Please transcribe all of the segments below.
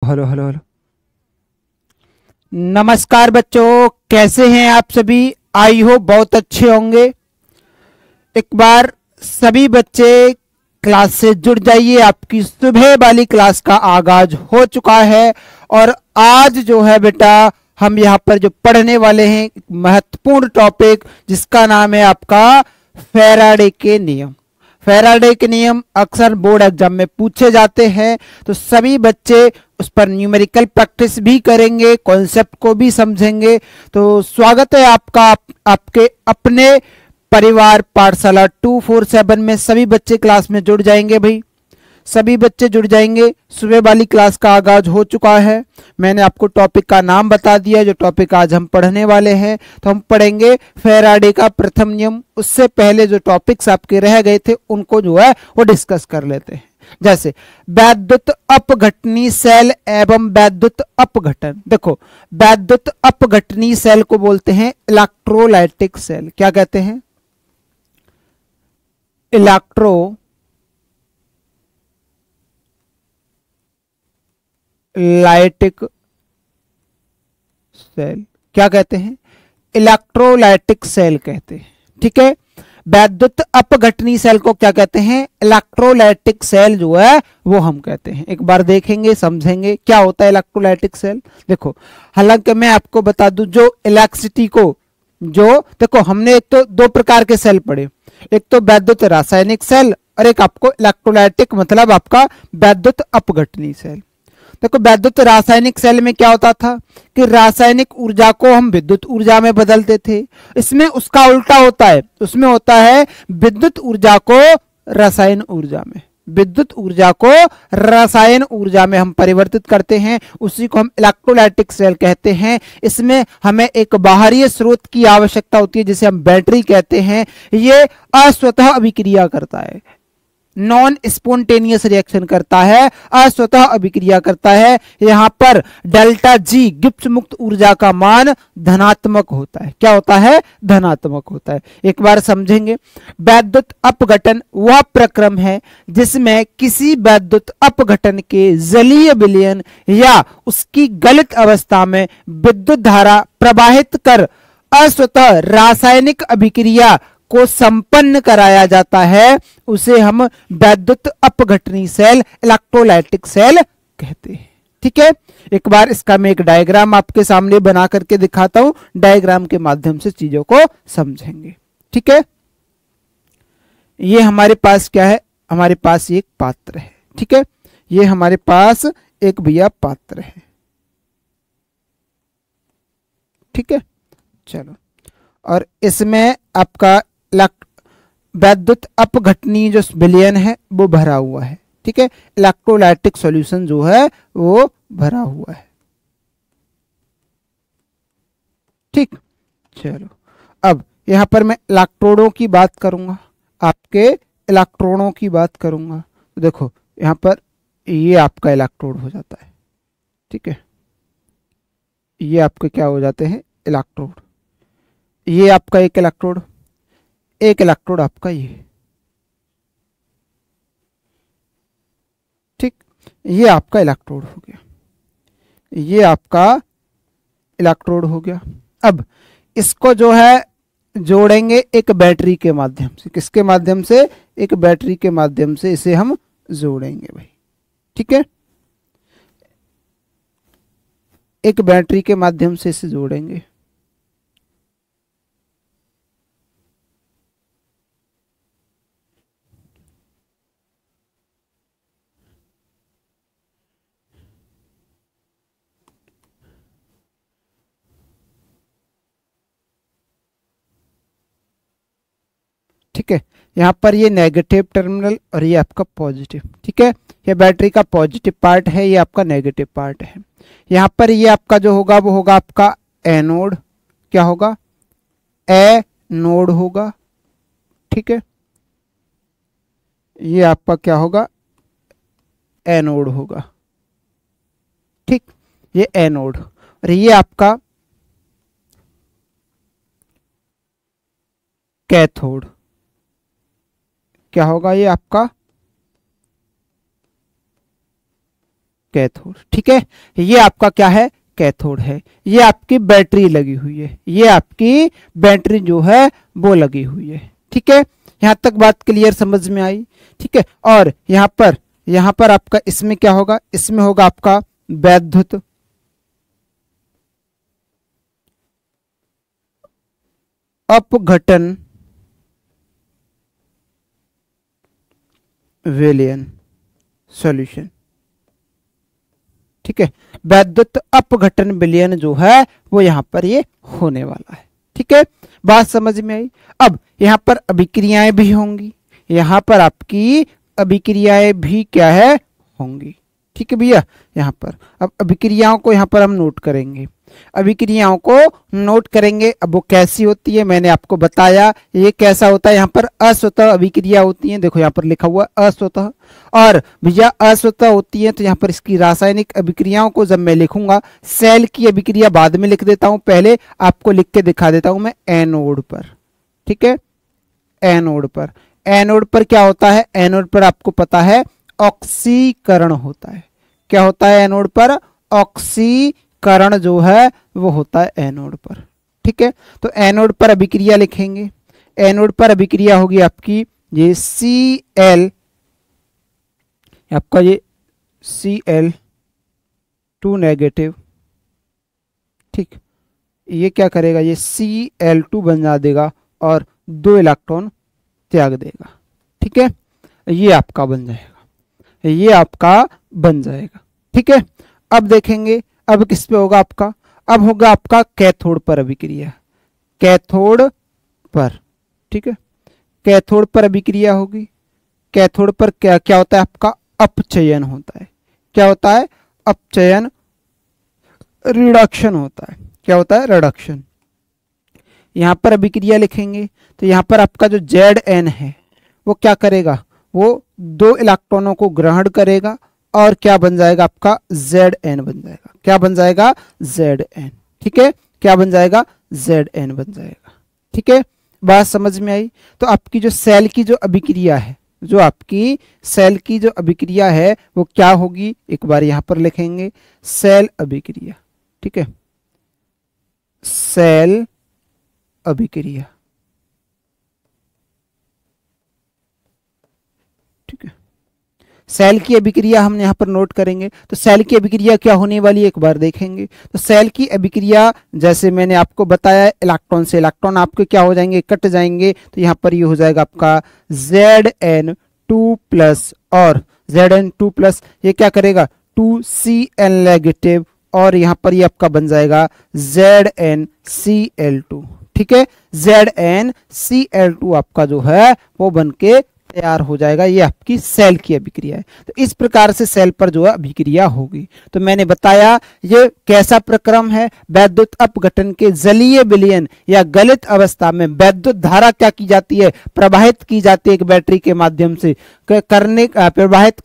Hello hello hello. नमस्कार बच्चों, कैसे हैं आप सभी? आई होप बहुत अच्छे होंगे। एक बार सभी बच्चे क्लास से जुड़ जाइए। आपकी सुबह वाली क्लास का आगाज हो चुका है और आज जो है बेटा हम यहाँ पर जो पढ़ने वाले हैं एक महत्वपूर्ण टॉपिक जिसका नाम है आपका फैराडे के नियम। फैराडे के नियम अक्सर बोर्ड एग्जाम में पूछे जाते हैं, तो सभी बच्चे उस पर न्यूमेरिकल प्रैक्टिस भी करेंगे, कॉन्सेप्ट को भी समझेंगे। तो स्वागत है आपका आपके अपने परिवार पाठशाला 247 में। सभी बच्चे क्लास में जुड़ जाएंगे भाई, सभी बच्चे जुड़ जाएंगे। सुबह वाली क्लास का आगाज हो चुका है। मैंने आपको टॉपिक का नाम बता दिया, जो टॉपिक आज हम पढ़ने वाले हैं। तो हम पढ़ेंगे फैराडे का प्रथम नियम। उससे पहले जो टॉपिक्स आपके रह गए थे उनको जो है वो डिस्कस कर लेते हैं। जैसे वैद्युत अपघटनी सेल एवं वैद्युत अपघटन। देखो, वैद्युत अपघटनी सेल को बोलते हैं इलेक्ट्रोलाइटिक सेल। क्या कहते हैं? Electrolytic cell. क्या कहते हैं? इलेक्ट्रोलाइटिक सेल कहते हैं। ठीक है, वैद्युत अपघटनी सेल को क्या कहते हैं? इलेक्ट्रोलाइटिक सेल जो है वो हम कहते हैं। एक बार देखेंगे, समझेंगे क्या होता है इलेक्ट्रोलाइटिक सेल। देखो, हालांकि मैं आपको बता दूं, जो इलेक्ट्रिसिटी को देखो हमने एक तो दो प्रकार के सेल पढ़े, एक तो वैद्युत रासायनिक सेल और एक आपको इलेक्ट्रोलाइटिक मतलब आपका वैद्युत अपघटनी सेल। देखो, वैद्युत रासायनिक सेल में क्या होता था कि रासायनिक ऊर्जा को हम विद्युत ऊर्जा में बदलते थे। इसमें उसका उल्टा होता है, उसमें होता है विद्युत ऊर्जा को रसायन ऊर्जा में, विद्युत ऊर्जा को रसायन ऊर्जा में हम परिवर्तित करते हैं। उसी को हम इलेक्ट्रोलाइटिक सेल कहते हैं। इसमें हमें एक बाहरी स्रोत की आवश्यकता होती है जिसे हम बैटरी कहते हैं। ये अस्वतः अभिक्रिया करता है, नॉन स्पॉन्टेनियस रिएक्शन करता है, अस्वतः अभिक्रिया करता है। यहां पर डेल्टा जी गिब्स मुक्त ऊर्जा का मान धनात्मक होता है। क्या होता है? धनात्मक होता है। एक बार समझेंगे। वैद्युत अपघटन वह प्रक्रम है जिसमें किसी वैद्युत अपघटन के जलीय विलयन या उसकी गलित अवस्था में विद्युत धारा प्रवाहित कर अस्वतः रासायनिक अभिक्रिया को संपन्न कराया जाता है, उसे हम वैद्युत अपघटनी सेल इलेक्ट्रोलाइटिक सेल कहते हैं। ठीक है, एक बार इसका मैं एक डायग्राम आपके सामने बना करके दिखाता हूं। डायग्राम के माध्यम से चीजों को समझेंगे। ठीक है, ये हमारे पास क्या है? हमारे पास एक पात्र है। ठीक है, ये हमारे पास एक भैया पात्र है। ठीक है, चलो, और इसमें आपका वैद्युत अपघटनी जो विलयन है वो भरा हुआ है। ठीक है, इलेक्ट्रोलाइटिक सॉल्यूशन जो है वो भरा हुआ है। ठीक, चलो, अब यहां पर मैं इलेक्ट्रोडों की बात करूंगा, आपके इलेक्ट्रॉनों की बात करूंगा। तो देखो, यहां पर ये आपका इलेक्ट्रोड हो जाता है। ठीक है, ये आपके क्या हो जाते हैं? इलेक्ट्रोड। ये आपका एक इलेक्ट्रोड, एक इलेक्ट्रोड आपका ये। ठीक, ये आपका इलेक्ट्रोड हो गया, ये आपका इलेक्ट्रोड हो गया। अब इसको जो है जोड़ेंगे एक बैटरी के माध्यम से। किसके माध्यम से? एक बैटरी के माध्यम से इसे हम जोड़ेंगे भाई। ठीक है, एक बैटरी के माध्यम से इसे जोड़ेंगे। ठीक है, यहां पर ये नेगेटिव टर्मिनल और ये आपका पॉजिटिव। ठीक है, ये बैटरी का पॉजिटिव पार्ट है, ये आपका नेगेटिव पार्ट है। यहां पर ये आपका जो होगा वो होगा आपका एनोड। क्या होगा? एनोड होगा। ठीक है, ये आपका क्या होगा? एनोड होगा। ठीक, ये एनोड और ये आपका कैथोड। क्या होगा? ये आपका कैथोड। ठीक है, ये आपका क्या है, कैथोड है। ये आपकी बैटरी लगी हुई है, ये आपकी बैटरी जो है वो लगी हुई है। ठीक है, यहां तक बात क्लियर समझ में आई। ठीक है, और यहां पर आपका इसमें क्या होगा, इसमें होगा आपका वैद्युत अपघटन विलयन सॉल्यूशन। ठीक है, वैद्युत अपघटन विलयन जो है वो यहां पर ये होने वाला है। ठीक है, बात समझ में आई। अब यहां पर अभिक्रियाएं भी होंगी, यहां पर आपकी अभिक्रियाएं भी क्या है, होंगी। ठीक है भैया, यहां पर अब अभिक्रियाओं को यहां पर हम नोट करेंगे, अभिक्रियाओं को नोट करेंगे। अब वो कैसी होती है मैंने आपको बताया, ये कैसा होता है, यहाँ पर अस्वतः अभिक्रिया होती है। देखो यहाँ पर लिखा हुआ अस्वतः, और भैया अस्वतः होती है तो यहाँ पर इसकी रासायनिक अभिक्रियाओं को जब मैं लिखूंगा, सेल की अभिक्रिया बाद में लिख देता हूं, पहले आपको लिख के दिखा देता हूं मैं एनोड पर। ठीक है, एनोड पर, एनोड पर क्या होता है, एनोड पर आपको पता है ऑक्सीकरण होता है। क्या होता है एनोड पर, ऑक्सीकरण जो है वो होता है एनोड पर। ठीक है, तो एनोड पर अभिक्रिया लिखेंगे, एनोड पर अभिक्रिया होगी आपकी ये Cl, आपका ये Cl2 नेगेटिव। ठीक, ये क्या करेगा, ये Cl2 बना देगा और 2 इलेक्ट्रॉन त्याग देगा। ठीक है, ये आपका बन जाएगा, ये आपका बन जाएगा। ठीक है, अब देखेंगे अब किस पे होगा आपका, अब होगा आपका कैथोड पर अभिक्रिया, कैथोड पर। ठीक है, कैथोड पर अभिक्रिया होगी, कैथोड पर क्या क्या होता है आपका अपचयन होता है। क्या होता है, अपचयन, रिडक्शन होता है। क्या होता है, रिडक्शन। यहां पर अभिक्रिया लिखेंगे तो यहां पर आपका जो Zn है वो क्या करेगा, वो 2 इलेक्ट्रॉनों को ग्रहण करेगा और क्या बन जाएगा आपका Zn बन जाएगा। क्या बन जाएगा, Zn। ठीक है, क्या बन जाएगा, Zn बन जाएगा। ठीक है, बात समझ में आई। तो आपकी जो सेल की जो अभिक्रिया है, जो आपकी सेल की जो अभिक्रिया है वो क्या होगी, एक बार यहां पर लिखेंगे सेल अभिक्रिया। ठीक है, सेल अभिक्रिया। ठीक है, सेल की अभिक्रिया हम यहाँ पर नोट करेंगे। तो सेल की अभिक्रिया क्या होने वाली है एक बार देखेंगे। तो सेल की अभिक्रिया जैसे मैंने आपको बताया, इलेक्ट्रॉन से इलेक्ट्रॉन आपके क्या हो जाएंगे, कट जाएंगे। तो यहाँ पर ये हो जाएगा आपका Zn2+, और Zn2+ ये क्या करेगा 2Cl नेगेटिव, और यहाँ पर ये आपका बन जाएगा ZnCl2। ठीक है, ZnCl2 आपका जो है वो बन के तैयार हो जाएगा। ये आपकी सेल की अभिक्रिया है। तो इस प्रकार से सेल पर जो है अभिक्रिया होगी। तो मैंने बताया ये कैसा प्रक्रम है, वैद्युत अपघटन के जलीय विलयन या गलित अवस्था में वैद्युत धारा क्या की जाती है, प्रवाहित की जाती है एक बैटरी के माध्यम से, प्रवाहित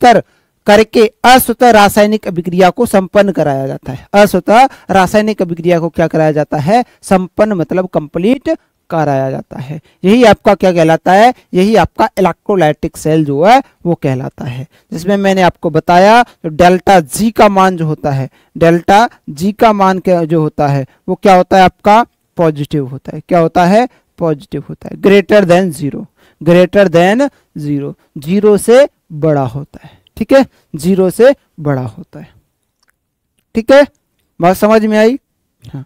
करके अस्वतः रासायनिक अभिक्रिया को संपन्न कराया जाता है। अस्वतः रासायनिक अभिक्रिया को क्या कराया जाता है, संपन्न मतलब कंप्लीट कराया जाता है। यही आपका क्या कहलाता है, यही आपका इलेक्ट्रोलाइटिक सेल जो है वो कहलाता है। जिसमें मैंने आपको बताया तो डेल्टा जी का मान जो होता है, डेल्टा जी का मान जो होता है वो क्या होता है आपका पॉजिटिव होता है। क्या होता है, पॉजिटिव होता है, greater than zero, greater than zero, zero से बड़ा होता है। ठीक है, जीरो से बड़ा होता है। ठीक है, बात समझ में आई। हाँ,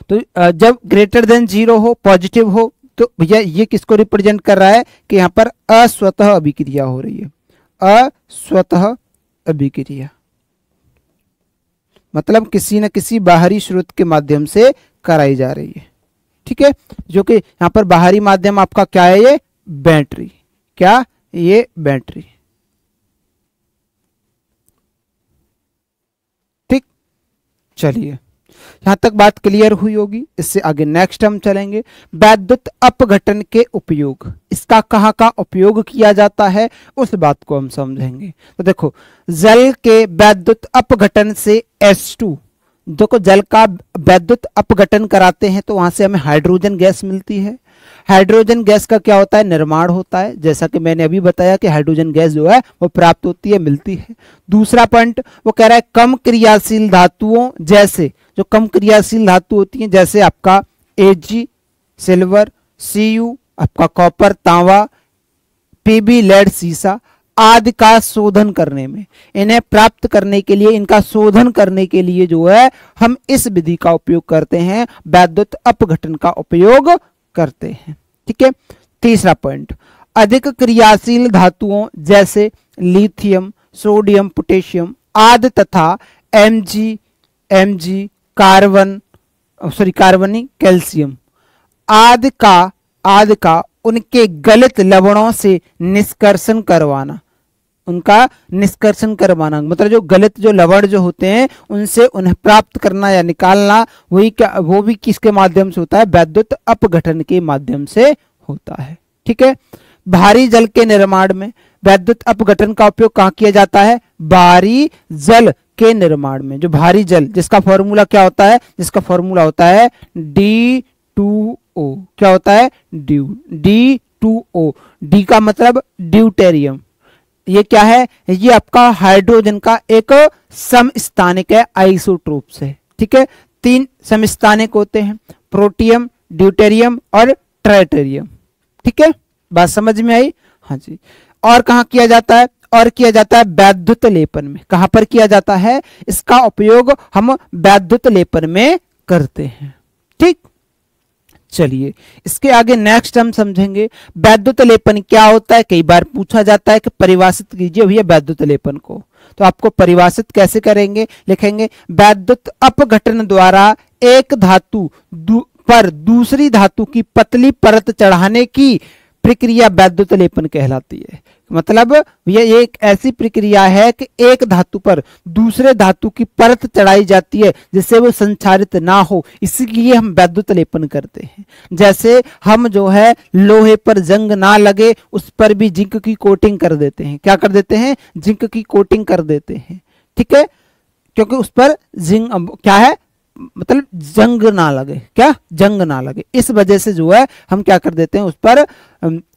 तो जब ग्रेटर देन जीरो हो, पॉजिटिव हो, तो भैया ये किसको रिप्रेजेंट कर रहा है कि यहां पर अस्वतः अभिक्रिया हो रही है। अस्वतः अभिक्रिया मतलब किसी न किसी बाहरी स्रोत के माध्यम से कराई जा रही है। ठीक है, जो कि यहां पर बाहरी माध्यम आपका क्या है, ये बैटरी। क्या, ये बैटरी। ठीक, चलिए यहां तक बात क्लियर हुई होगी। इससे आगे नेक्स्ट हम चलेंगे, वैद्युत अपघटन के उपयोग, इसका कहाँ का उपयोग किया जाता है उस बात को हम समझेंगे। तो देखो, जल के वैद्युत अपघटन से H2, देखो जल का वैद्युत अपघटन कराते हैं तो वहां से हमें हाइड्रोजन गैस मिलती है। हाइड्रोजन गैस का क्या होता है, निर्माण होता है, जैसा कि मैंने अभी बताया कि हाइड्रोजन गैस जो है वो प्राप्त होती है, मिलती है। दूसरा पॉइंट वो कह रहा है कम क्रियाशील धातुओं, जैसे जो कम क्रियाशील धातु होती हैं, जैसे आपका Ag सिल्वर, Cu आपका कॉपर तांबा, Pb लेड सीसा आदि का शोधन करने में, इन्हें प्राप्त करने के लिए, इनका शोधन करने के लिए जो है हम इस विधि का उपयोग करते हैं, वैद्युत अपघटन का उपयोग करते हैं। ठीक है। तीसरा पॉइंट, अधिक क्रियाशील धातुओं जैसे लिथियम, सोडियम, पोटेशियम आदि तथा Mg कार्बनी कैल्शियम आदि का उनके गलित लवणों से निष्कर्षण करवाना, उनका निष्कर्षण करवाना मतलब जो गलित जो लवण जो होते हैं उनसे उन्हें प्राप्त करना या निकालना, वही क्या, वो भी किसके माध्यम से होता है, वैद्युत अपघटन के माध्यम से होता है। ठीक है। भारी जल के निर्माण में वैद्युत अपघटन का उपयोग कहाँ किया जाता है, भारी जल के निर्माण में। जो भारी जल जिसका फॉर्मूला क्या होता है, जिसका फॉर्मूला होता है D2O, क्या होता है, D2O, डी का मतलब ड्यूटेरियम, ये क्या है, ये आपका हाइड्रोजन का एक समस्थानिक है आइसोटोप से। ठीक है। 3 समस्थानिक होते हैं, प्रोटियम, ड्यूटेरियम और ट्राइटेरियम। ठीक है, बात समझ में आई। हाँ जी। और कहाँ किया जाता है, और किया जाता है वैद्युत लेपन में। कहां पर किया जाता है, इसका उपयोग हम वैद्युत लेपन में करते हैं। ठीक, चलिए इसके आगे नेक्स्ट हम समझेंगे वैद्युत लेपन क्या होता है। कई बार पूछा जाता है कि परिभाषित कीजिए भैया वैद्युत लेपन को, तो आपको परिभाषित कैसे करेंगे, लिखेंगे वैद्युत अपघटन द्वारा एक धातु पर दूसरी धातु की पतली परत चढ़ाने की प्रक्रिया वैद्युत लेपन कहलाती है। मतलब यह एक ऐसी प्रक्रिया है कि एक धातु पर दूसरे धातु की परत चढ़ाई जाती है जिससे वो संक्षारित ना हो, इसलिए हम वैद्युत लेपन करते हैं। जैसे हम जो है लोहे पर जंग ना लगे उस पर भी जिंक की कोटिंग कर देते हैं। क्या कर देते हैं, जिंक की कोटिंग कर देते हैं। ठीक है, क्योंकि उस पर जिंक क्या है, मतलब जंग ना लगे, क्या जंग ना लगे, इस वजह से जो है हम क्या कर देते हैं, उस पर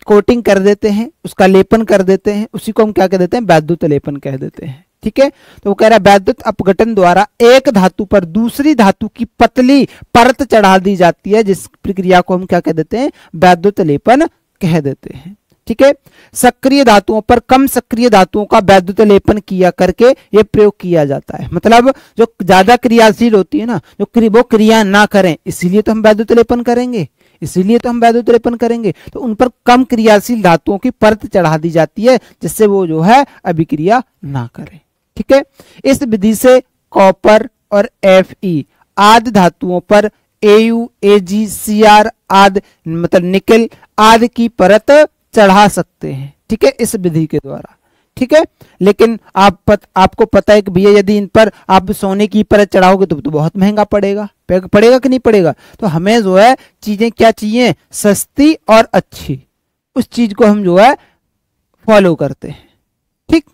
कोटिंग कर देते हैं, उसका लेपन कर देते हैं, उसी को हम क्या कह देते हैं, वैद्युत लेपन कह देते हैं। ठीक है, तो वो कह रहा है वैद्युत अपघटन द्वारा एक धातु पर दूसरी धातु की पतली परत चढ़ा दी जाती है, जिस प्रक्रिया को हम क्या कह देते हैं, वैद्युत लेपन कह देते हैं। ठीक है, सक्रिय धातुओं पर कम सक्रिय धातुओं का वैद्युत लेपन किया करके ये प्रयोग किया जाता है। मतलब जो ज्यादा क्रियाशील होती है ना, जो वो क्रिया ना करें, इसीलिए तो हम वैद्युत लेपन करेंगे, इसीलिए तो हम वैद्युत लेपन करेंगे। तो उन पर कम क्रियाशील धातुओं की परत चढ़ा दी जाती है जिससे वो जो है अभिक्रिया ना करें। ठीक है, इस विधि से कॉपर और Fe आदि धातुओं पर Au, Ag, Cr आदि मतलब निकल आदि की परत चढ़ा सकते हैं। ठीक है, इस विधि के द्वारा। ठीक है, लेकिन आपको पता है कि भैया यदि इन पर आप सोने की परत चढ़ाओगे तो बहुत महंगा पड़ेगा, पड़ेगा कि नहीं पड़ेगा। तो हमें जो है चीजें क्या चाहिए, सस्ती और अच्छी, उस चीज को हम जो है फॉलो करते हैं। ठीक,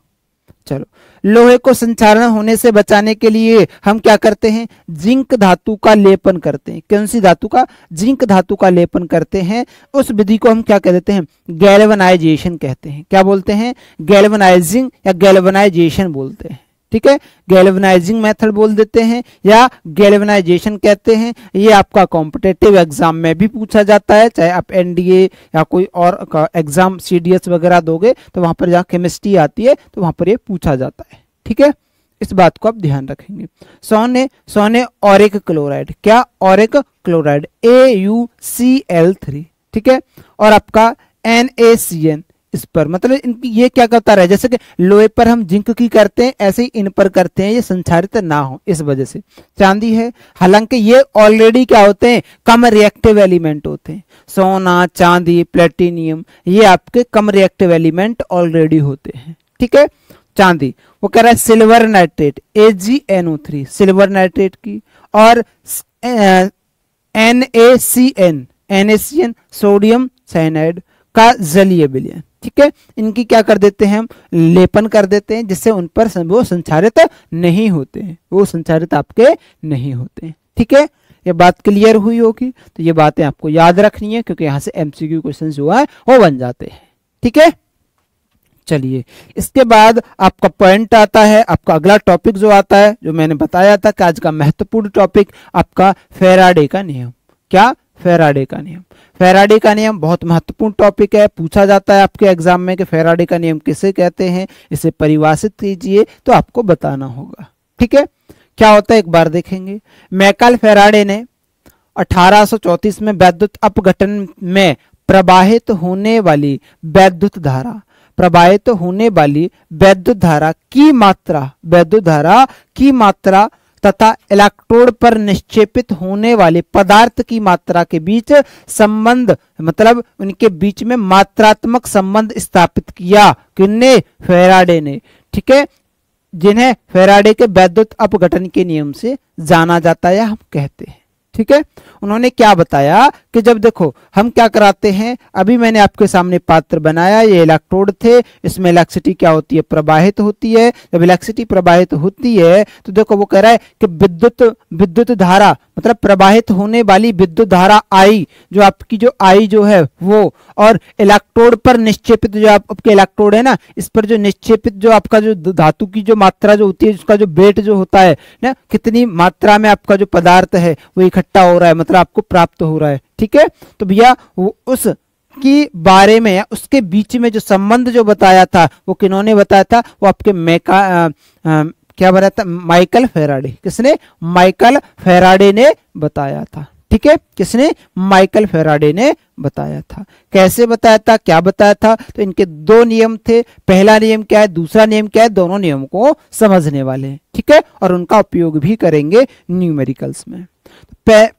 चलो लोहे को संक्षारण होने से बचाने के लिए हम क्या करते हैं, जिंक धातु का लेपन करते हैं। कौन सी धातु का, जिंक धातु का लेपन करते हैं। उस विधि को हम क्या कह देते हैं, गैल्वेनाइजेशन कहते हैं। क्या बोलते हैं, गैल्वेनाइजिंग या गैल्वेनाइजेशन बोलते हैं। ठीक है, गैल्वेनाइजिंग मेथड बोल देते हैं या गैल्वेनाइजेशन कहते हैं। ये आपका कॉम्पिटिटिव एग्जाम में भी पूछा जाता है, चाहे आप एनडीए या कोई और एग्जाम सीडीएस वगैरह दोगे तो वहां पर जहाँ केमिस्ट्री आती है तो वहां पर ये पूछा जाता है। ठीक है, इस बात को आप ध्यान रखेंगे। सोने ऑरिक क्लोराइड, क्या ऑरिक क्लोराइड AuCl3। ठीक है, और आपका NaCN इस पर, मतलब इनकी ये क्या करता रहे, जैसे कि लोहे पर हम जिंक की करते हैं ऐसे ही इन पर करते हैं, ये संक्षारित ना हो इस वजह से। चांदी है, हालांकि ये ऑलरेडी क्या होते हैं, कम रिएक्टिव एलिमेंट होते हैं। सोना, चांदी, प्लेटिनियम ये आपके कम रिएक्टिव एलिमेंट ऑलरेडी होते हैं। ठीक है, चांदी वो कह रहा है silver nitrate AgNO3 silver nitrate की, और NaCN सोडियम साइनाइड का जलीय विलयन। ठीक है, इनकी क्या कर देते हैं, हम लेपन कर देते हैं जिससे उन पर वो संचारित नहीं होते हैं, वो संचारित आपके नहीं होते हैं। ठीक है, ये बात क्लियर हुई होगी। तो ये बातें आपको याद रखनी है क्योंकि यहाँ से एमसीक्यू क्वेश्चन जो है वो बन जाते हैं। ठीक है, चलिए इसके बाद आपका पॉइंट आता है, आपका अगला टॉपिक जो आता है, जो मैंने बताया था कि आज का महत्वपूर्ण टॉपिक आपका फैराडे का नियम। क्या? फैराडे का नियम। फैराडे का नियम बहुत महत्वपूर्ण टॉपिक है, पूछा जाता है आपके एग्जाम में कि फैराडे का नियम किसे कहते हैं, इसे परिभाषित कीजिए, तो आपको बताना होगा। ठीक है, क्या होता है एक बार देखेंगे। माइकल फैराडे ने 1834 में वैद्युत अपघटन में प्रवाहित होने वाली वैद्युत धारा की मात्रा तथा इलेक्ट्रोड पर निक्षेपित होने वाले पदार्थ की मात्रा के बीच संबंध, मतलब उनके बीच में मात्रात्मक संबंध स्थापित किया। किसने? फैराडे ने। ठीक है, जिन्हें फैराडे के वैद्युत अपघटन के नियम से जाना जाता है, हम कहते हैं। ठीक है, उन्होंने क्या बताया कि जब देखो हम क्या कराते हैं, अभी मैंने आपके सामने पात्र बनाया, ये इलेक्ट्रोड थे, इसमें इलेक्ट्रिसिटी क्या होती है? प्रवाहित होती है। जब इलेक्ट्रिसिटी प्रवाहित होती है तो देखो वो कह रहा है कि विद्युत धारा, मतलब प्रवाहित होने वाली विद्युत धारा आई, जो आपकी जो आई जो है वो, और इलेक्ट्रोड पर निक्षेपित जो आपके इलेक्ट्रोड है ना, इस पर जो निक्षेपित जो आपका जो धातु की जो मात्रा जो होती है, उसका जो वेट जो होता है ना, कितनी मात्रा में आपका जो पदार्थ है वो इकट्ठा हो रहा है, मतलब आपको प्राप्त हो रहा है। ठीक है, तो भैया वो उस की बारे में, उसके बीच में जो संबंध जो बताया था वो किन्होंने बताया था? वो आपके क्या बताया था? Michael Faraday. किसने? माइकल फैराडे ने बताया था। ठीक है, किसने? माइकल फैराडे ने बताया था। कैसे बताया था, क्या बताया था? तो इनके दो नियम थे, पहला नियम क्या है, दूसरा नियम क्या है, दोनों नियम को समझने वाले हैं। ठीक है, और उनका उपयोग भी करेंगे न्यूमेरिकल्स में।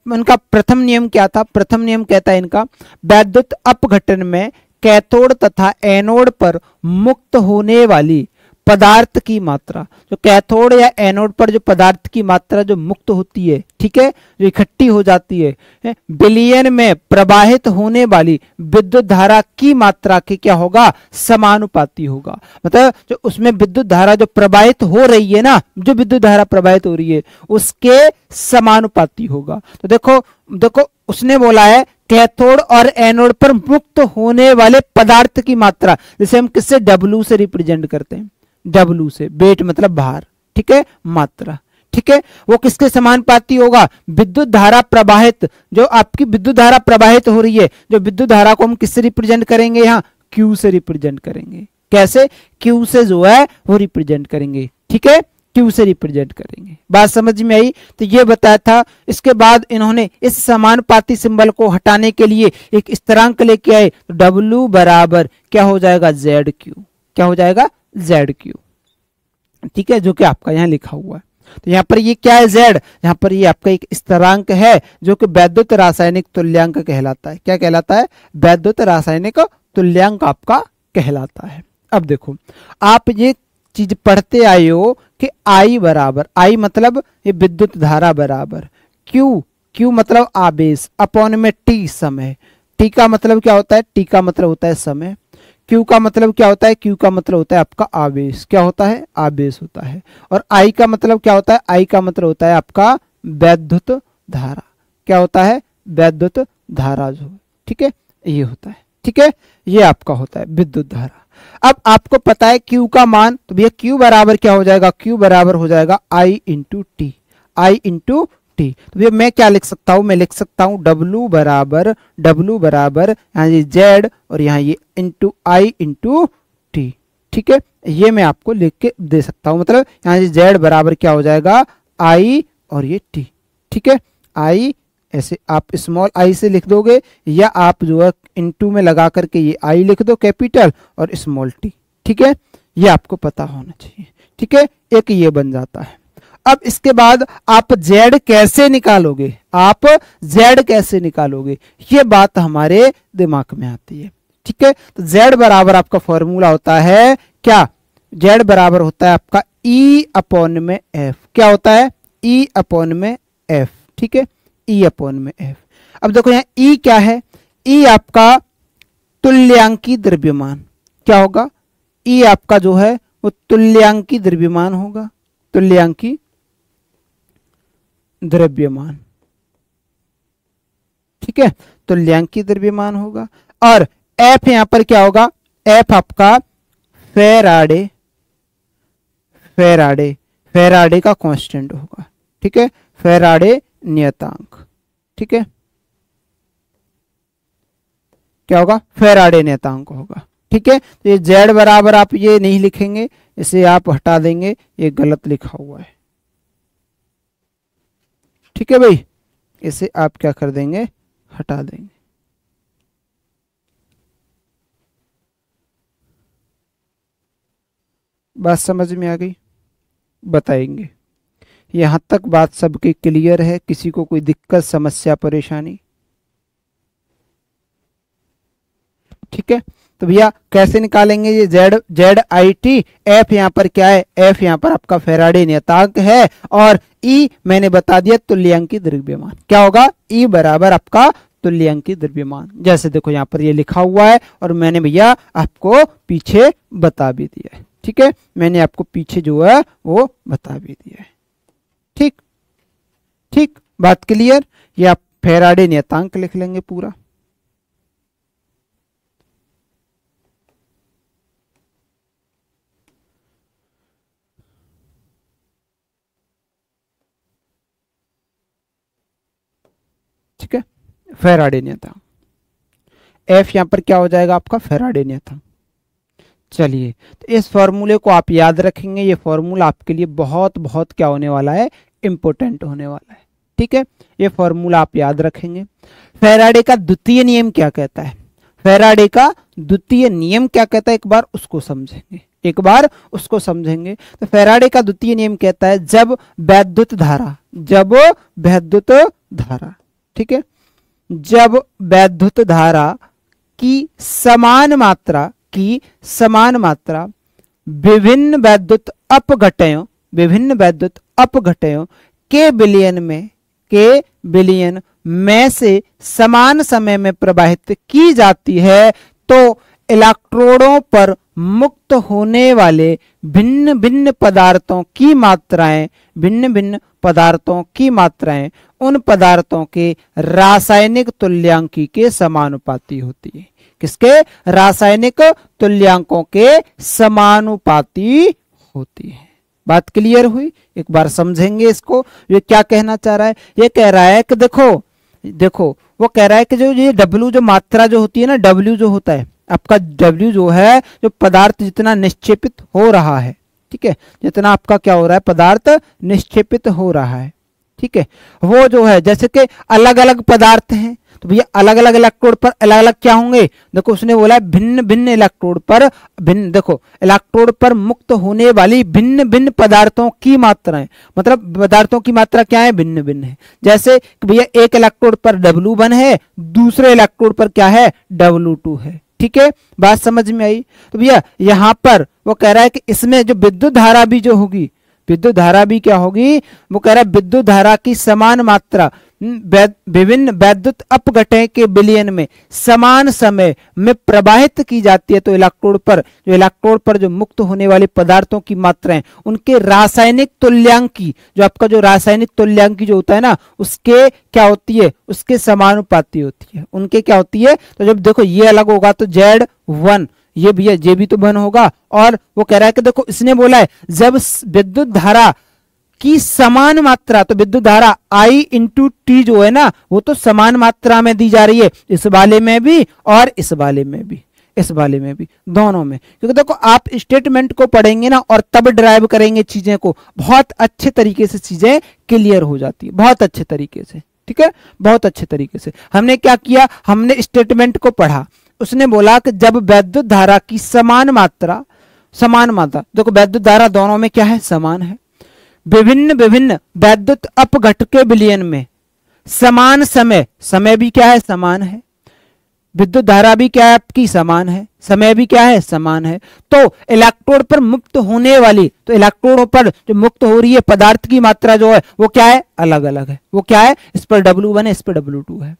उनका प्रथम नियम क्या था? प्रथम नियम कहता है इनका, वैद्युत अपघटन में कैथोड तथा एनोड पर मुक्त होने वाली पदार्थ की मात्रा, जो कैथोड या एनोड पर जो पदार्थ की मात्रा जो मुक्त होती है, ठीक है, जो इकट्ठी हो जाती है, बिलियन में प्रवाहित होने वाली विद्युत धारा की मात्रा के क्या होगा? समानुपाती होगा। मतलब जो उसमें विद्युत धारा जो प्रवाहित हो रही है ना, जो विद्युत धारा प्रवाहित हो रही है उसके समानुपाती होगा। तो देखो उसने बोला है कैथोड और एनोड पर मुक्त होने वाले पदार्थ की मात्रा, जैसे हम किससे? W से रिप्रेजेंट करते हैं, W से, वेट मतलब भार, ठीक है, मात्रा। ठीक है, वो किसके समानुपाती होगा? विद्युत धारा प्रवाहित, जो आपकी विद्युत धारा प्रवाहित हो रही है, जो विद्युत धारा को हम किससे रिप्रेजेंट करेंगे? यहाँ Q से रिप्रेजेंट करेंगे। कैसे? Q से जो है वो रिप्रेजेंट करेंगे। ठीक है, Q से रिप्रेजेंट करेंगे। बात समझ में आई? तो ये बताया था। इसके बाद इन्होंने इस समानुपाती सिंबल को हटाने के लिए एक स्थिरांक लेके आए, तो W बराबर क्या हो जाएगा? ZQ। क्या हो जाएगा? ZQ। ठीक है, जो कि आपका यहाँ लिखा हुआ है। तो यहाँ पर ये क्या है? Z। यहाँ पर ये आपका एक स्थिरांक है जो कि वैद्युत रासायनिक तुल्यांक कहलाता है। क्या कहलाता है? वैद्युत रासायनिक तुल्यांक आपका कहलाता है। अब देखो आप ये चीज पढ़ते आए हो कि I बराबर, I मतलब ये विद्युत धारा बराबर Q मतलब आवेश अपॉन में T समय। T का मतलब क्या होता है? T का मतलब होता है समय। Q का मतलब क्या होता है? Q का मतलब होता है आपका आवेश। क्या होता है? आवेश होता है। और I का मतलब क्या होता है? I का मतलब होता है आपका वैद्युत धारा। क्या होता है? वैद्युत धारा जो, ठीक है, ये होता है। ठीक है, ये आपका होता है विद्युत धारा। अब आपको पता है Q का मान, तो भैया Q बराबर क्या हो जाएगा? Q बराबर हो जाएगा I into T. I into T. तो भैया मैं क्या लिख सकता हूं? मैं लिख सकता हूं W बराबर यहाँ ये Z और यहाँ ये इंटू I इंटू टी। ठीक है, ये मैं आपको लिख के दे सकता हूं। मतलब यहाँ ये Z बराबर क्या हो जाएगा? I और ये T। ठीक है, I ऐसे आप स्मॉल I से लिख दोगे, या आप जो है इनटू में लगा करके ये I लिख दो कैपिटल और स्मॉल t। ठीक है, ये आपको पता होना चाहिए। ठीक है, एक ये बन जाता है। अब इसके बाद आप Z कैसे निकालोगे? आप Z कैसे निकालोगे? ये बात हमारे दिमाग में आती है। ठीक है, तो Z बराबर आपका फॉर्मूला होता है क्या? Z बराबर होता है आपका E अपॉन में F। क्या होता है? E अपॉन में F। ठीक है, E अपॉन में F। अब देखो यहाँ E क्या है? E आपका तुल्यांकी द्रव्यमान। क्या होगा? E आपका जो है वो तुल्यांकी द्रव्यमान होगा। तुल्यांकी द्रव्यमान। ठीक है, तुल्यांकी द्रव्यमान होगा। और एफ यहां पर क्या होगा, एफ आपका फेराडे फेराडे फेराडे का कांस्टेंट होगा। ठीक है, फेराडे नियतांक। ठीक है, क्या होगा, फेराडे नियतांक होगा। ठीक है, तो ये z बराबर आप ये नहीं लिखेंगे, इसे आप हटा देंगे, ये गलत लिखा हुआ है। ठीक है भाई, इसे आप क्या कर देंगे, हटा देंगे। बात समझ में आ गई, बताएंगे। यहां तक बात सबके क्लियर है, किसी को कोई दिक्कत समस्या परेशानी? ठीक है, तो भैया कैसे निकालेंगे ये जेड आई टी, एफ यहाँ पर क्या है, एफ यहाँ पर आपका फेराडे नियतांक है, और ई मैंने बता दिया तुल्यांकी द्रव्यमान। क्या होगा, ई बराबर आपका तुल्यांकी द्रव्यमान। जैसे देखो यहाँ पर ये लिखा हुआ है, और मैंने भैया आपको पीछे बता भी दिया है। ठीक है, मैंने आपको पीछे जो है वो बता भी दिया है। ठीक ठीक, बात क्लियर। ये आप फेराडे नियतांक लिख लेंगे पूरा। ठीक है, फेराडे नियतांक, एफ यहां पर क्या हो जाएगा आपका, फेराडे नियतांक। चलिए, तो इस फॉर्मूले को आप याद रखेंगे। ये फॉर्मूला आपके लिए बहुत बहुत क्या होने वाला है, इंपॉर्टेंट होने वाला है। ठीक है, ये फॉर्मूला आप याद रखेंगे। फेराडे का द्वितीय नियम क्या कहता है, फेराडे का द्वितीय नियम क्या कहता है, एक बार उसको समझेंगे, एक बार उसको समझेंगे। तो फेराडे का द्वितीय नियम कहता है, जब वैद्युत धारा, जब वैद्युत धारा, ठीक है, जब वैद्युत धारा की समान मात्रा विभिन्न वैद्युत अपघटयों के विलयन में से समान समय में प्रवाहित की जाती है, तो इलेक्ट्रोडों पर मुक्त होने वाले भिन्न भिन्न पदार्थों की मात्राएं उन पदार्थों के रासायनिक तुल्यांकी के समानुपाती होती है। किसके, रासायनिक तुल्यांकों के समानुपाती होती है। बात क्लियर हुई, एक बार समझेंगे इसको। ये क्या कहना चाह रहा है, ये कह रहा है कि देखो वो कह रहा है कि जो ये W जो मात्रा जो होती है ना, W जो होता है आपका, W जो है, जो पदार्थ जितना निक्षेपित हो रहा है, ठीक है, जितना आपका क्या हो रहा है, पदार्थ निक्षेपित हो रहा है, ठीक है, वो जो है, जैसे कि अलग अलग पदार्थ हैं, तो भैया अलग अलग इलेक्ट्रोड पर अलग अलग क्या होंगे, देखो उसने बोला है भिन्न भिन्न इलेक्ट्रोड पर देखो इलेक्ट्रोड पर मुक्त होने वाली भिन्न भिन्न पदार्थों की मात्राएं, मतलब पदार्थों की मात्रा क्या है, भिन्न भिन्न है। जैसे भैया एक इलेक्ट्रोड पर W1 है, दूसरे इलेक्ट्रोड पर क्या है, W2 है। ठीक है, बात समझ में आई। तो भैया यहां पर वो कह रहा है कि इसमें जो विद्युत धारा भी जो होगी, विद्युत धारा भी क्या होगी, वो कह रहा है विद्युत धारा की समान मात्रा विभिन्न वैद्युत अपघटय के विलयन में समान समय में प्रवाहित की जाती है। तो इलेक्ट्रोड पर जो मुक्त होने वाले पदार्थों की मात्राएं उनके रासायनिक तुल्यांकी, जो आपका जो रासायनिक तुल्यांकी जो होता है ना, उसके क्या होती है, उसके समानुपाती होती है, उनके क्या होती है। तो जब देखो ये अलग होगा तो Z1, ये भी है, जे भी तो 1 होगा। और वो कह रहा है कि देखो इसने बोला है जब विद्युत धारा की समान मात्रा, तो विद्युत धारा I इंटू टी जो है ना, वो तो समान मात्रा में दी जा रही है, इस वाले में भी और इस वाले में भी, इस वाले में भी, दोनों में। क्योंकि देखो आप स्टेटमेंट को पढ़ेंगे ना और तब ड्राइव करेंगे चीजें को, बहुत अच्छे तरीके से चीजें क्लियर हो जाती है, बहुत अच्छे तरीके से। ठीक है, बहुत अच्छे तरीके से। हमने क्या किया, हमने स्टेटमेंट को पढ़ा, उसने बोला कि जब वैद्युत धारा की समान मात्रा देखो वैद्युत धारा दोनों में क्या है, समान है, विभिन्न वैद्युत अपघट के विलयन में समान समय भी क्या है, समान है, विद्युत धारा भी क्या है आपकी, समान है, समय भी क्या है, समान है। तो इलेक्ट्रोड पर मुक्त होने वाली, तो इलेक्ट्रोडों पर जो मुक्त हो रही है पदार्थ की मात्रा जो है वो क्या है, अलग अलग है। वो क्या है, इस पर W1 है, इस पर W2 है।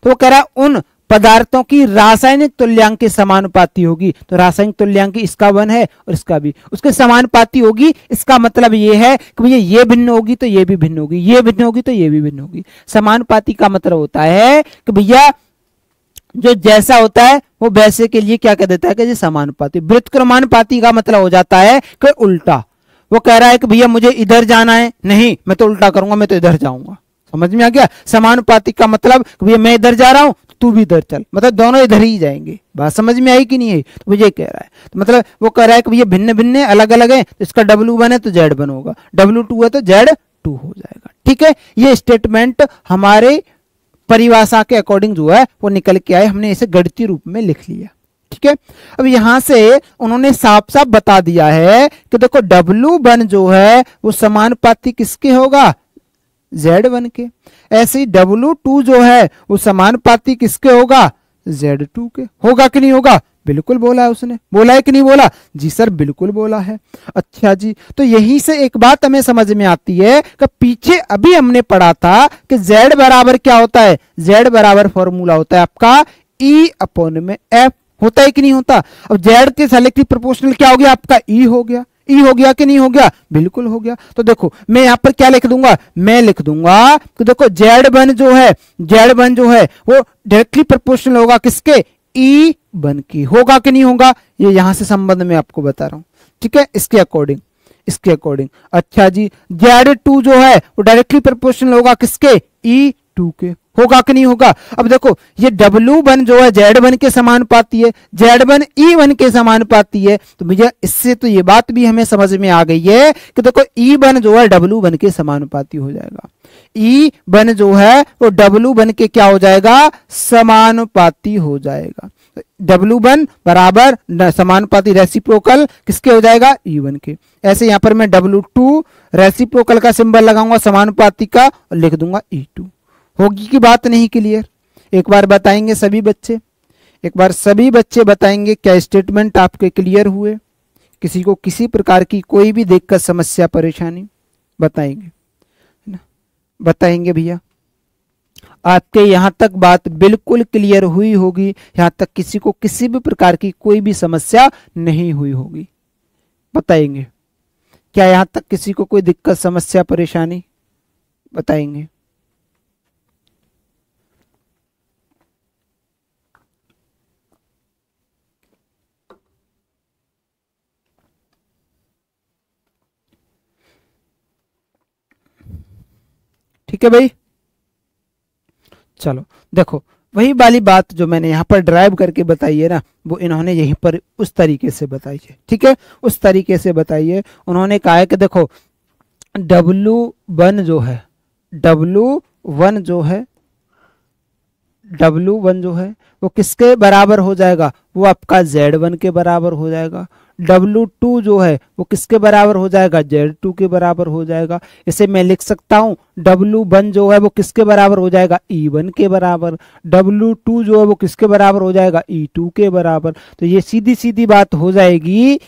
तो वो कह रहा है उन पदार्थों की रासायनिक तुल्यांक के समानुपाती होगी। तो रासायनिक तुल्यांक इसका 1 है और इसका भी उसके समानुपाती होगी। इसका मतलब ये है कि भैया ये भिन्न होगी तो ये भी भिन्न होगी, ये भिन्न होगी तो ये भी भिन्न होगी। समानुपाती का मतलब होता है कि भैया जो जैसा होता है वो वैसे के लिए क्या कह देता है कि ये समानुपाती। व्युत्क्रमानुपाती का मतलब हो जाता है कि उल्टा। वो कह रहा है कि भैया मुझे इधर जाना है, नहीं मैं तो उल्टा करूंगा, मैं तो इधर जाऊंगा। समझ में आ गया? समानुपाती का मतलब भैया मैं इधर जा रहा हूं तू भी इधर चल, मतलब दोनों इधर ही जाएंगे। बात समझ में आई कि नहीं है? तो मुझे कह रहा है तो मतलब वो कह रहा है कि भैया भिन्न भिन्न है, अलग अलग है, तो इसका W1 है तो Z1 होगा, W2 है तो Z2 हो जाएगा। ठीक है, ये स्टेटमेंट हमारे परिभाषा के अकॉर्डिंग जो है वो निकल के आए, हमने इसे गणितीय रूप में लिख लिया। ठीक है, अब यहां से उन्होंने साफ साफ बता दिया है कि देखो W1 जो है वो समानुपाती किसके होगा? Z1 के। ऐसे ही W2 जो है वो समानुपाती किसके होगा? Z2 के। होगा कि नहीं होगा? बिल्कुल बोला है उसने। बोला है कि नहीं बोला? जी सर बिल्कुल बोला है। अच्छा जी, तो यहीं से एक बात हमें समझ में आती है कि पीछे अभी हमने पढ़ा था कि Z बराबर क्या होता है? Z बराबर फॉर्मूला होता है आपका E/F। होता है कि नहीं होता? अब Z के सेलेक्टिव प्रोपोर्शनल क्या हो गया आपका? E हो गया। ई हो गया कि नहीं हो गया? बिल्कुल हो गया। तो देखो मैं यहां पर क्या लिख दूंगा? मैं लिख दूंगा कि देखो Z1 जो है वो डायरेक्टली प्रोपोर्शनल होगा किसके? E1 की। होगा कि नहीं होगा? ये यहां से संबंध में आपको बता रहा हूं। ठीक है, इसके अकॉर्डिंग। अच्छा जी, Z2 जो है वो डायरेक्टली प्रोपोर्शनल होगा किसके? E2 के। होगा कि नहीं होगा? अब देखो ये W1 जो है Z1 के समानुपाती है, Z1 E1 के समानुपाती है, तो भैया इससे तो ये बात भी हमें समझ में आ गई है कि देखो E1 जो है W1 के समानुपाती हो जाएगा। E1 जो है वो W1 के क्या हो जाएगा? समानुपाती हो जाएगा। W1 बराबर समानुपाती रेसिप्रोकल किसके हो जाएगा? E1 के। ऐसे यहां पर मैं W2 रेसिप्रोकल का सिंबल लगाऊंगा समानुपाती का और लिख दूंगा E2। होगी की बात नहीं क्लियर? एक बार बताएंगे सभी बच्चे, एक बार सभी बच्चे बताएंगे क्या स्टेटमेंट आपके क्लियर हुए? किसी को किसी प्रकार की कोई भी देखकर समस्या परेशानी बताएंगे, है ना? बताएंगे भैया। आपके यहां तक बात बिल्कुल क्लियर हुई होगी, यहां तक किसी को किसी भी प्रकार की कोई भी समस्या नहीं हुई होगी। बताएंगे क्या यहां तक किसी को कोई दिक्कत समस्या परेशानी? बताएंगे। ठीक है भाई, चलो देखो वही वाली बात जो मैंने यहां पर ड्राइव करके बताई है ना, वो इन्होंने यहीं पर उस तरीके से बताई है। ठीक है, उस तरीके से बताई है। उन्होंने कहा है कि देखो W1 जो है वो किसके बराबर हो जाएगा? वो आपका Z1 के बराबर हो जाएगा। W2 जो है वो किसके बराबर हो जाएगा? Z2 के बराबर हो जाएगा। इसे मैं लिख सकता हूं W1 जो है वो किसके बराबर हो जाएगा? E1 के बराबर। W2 जो है वो किसके बराबर हो जाएगा? E2 के बराबर। तो ये सीधी सीधी बात हो जाएगी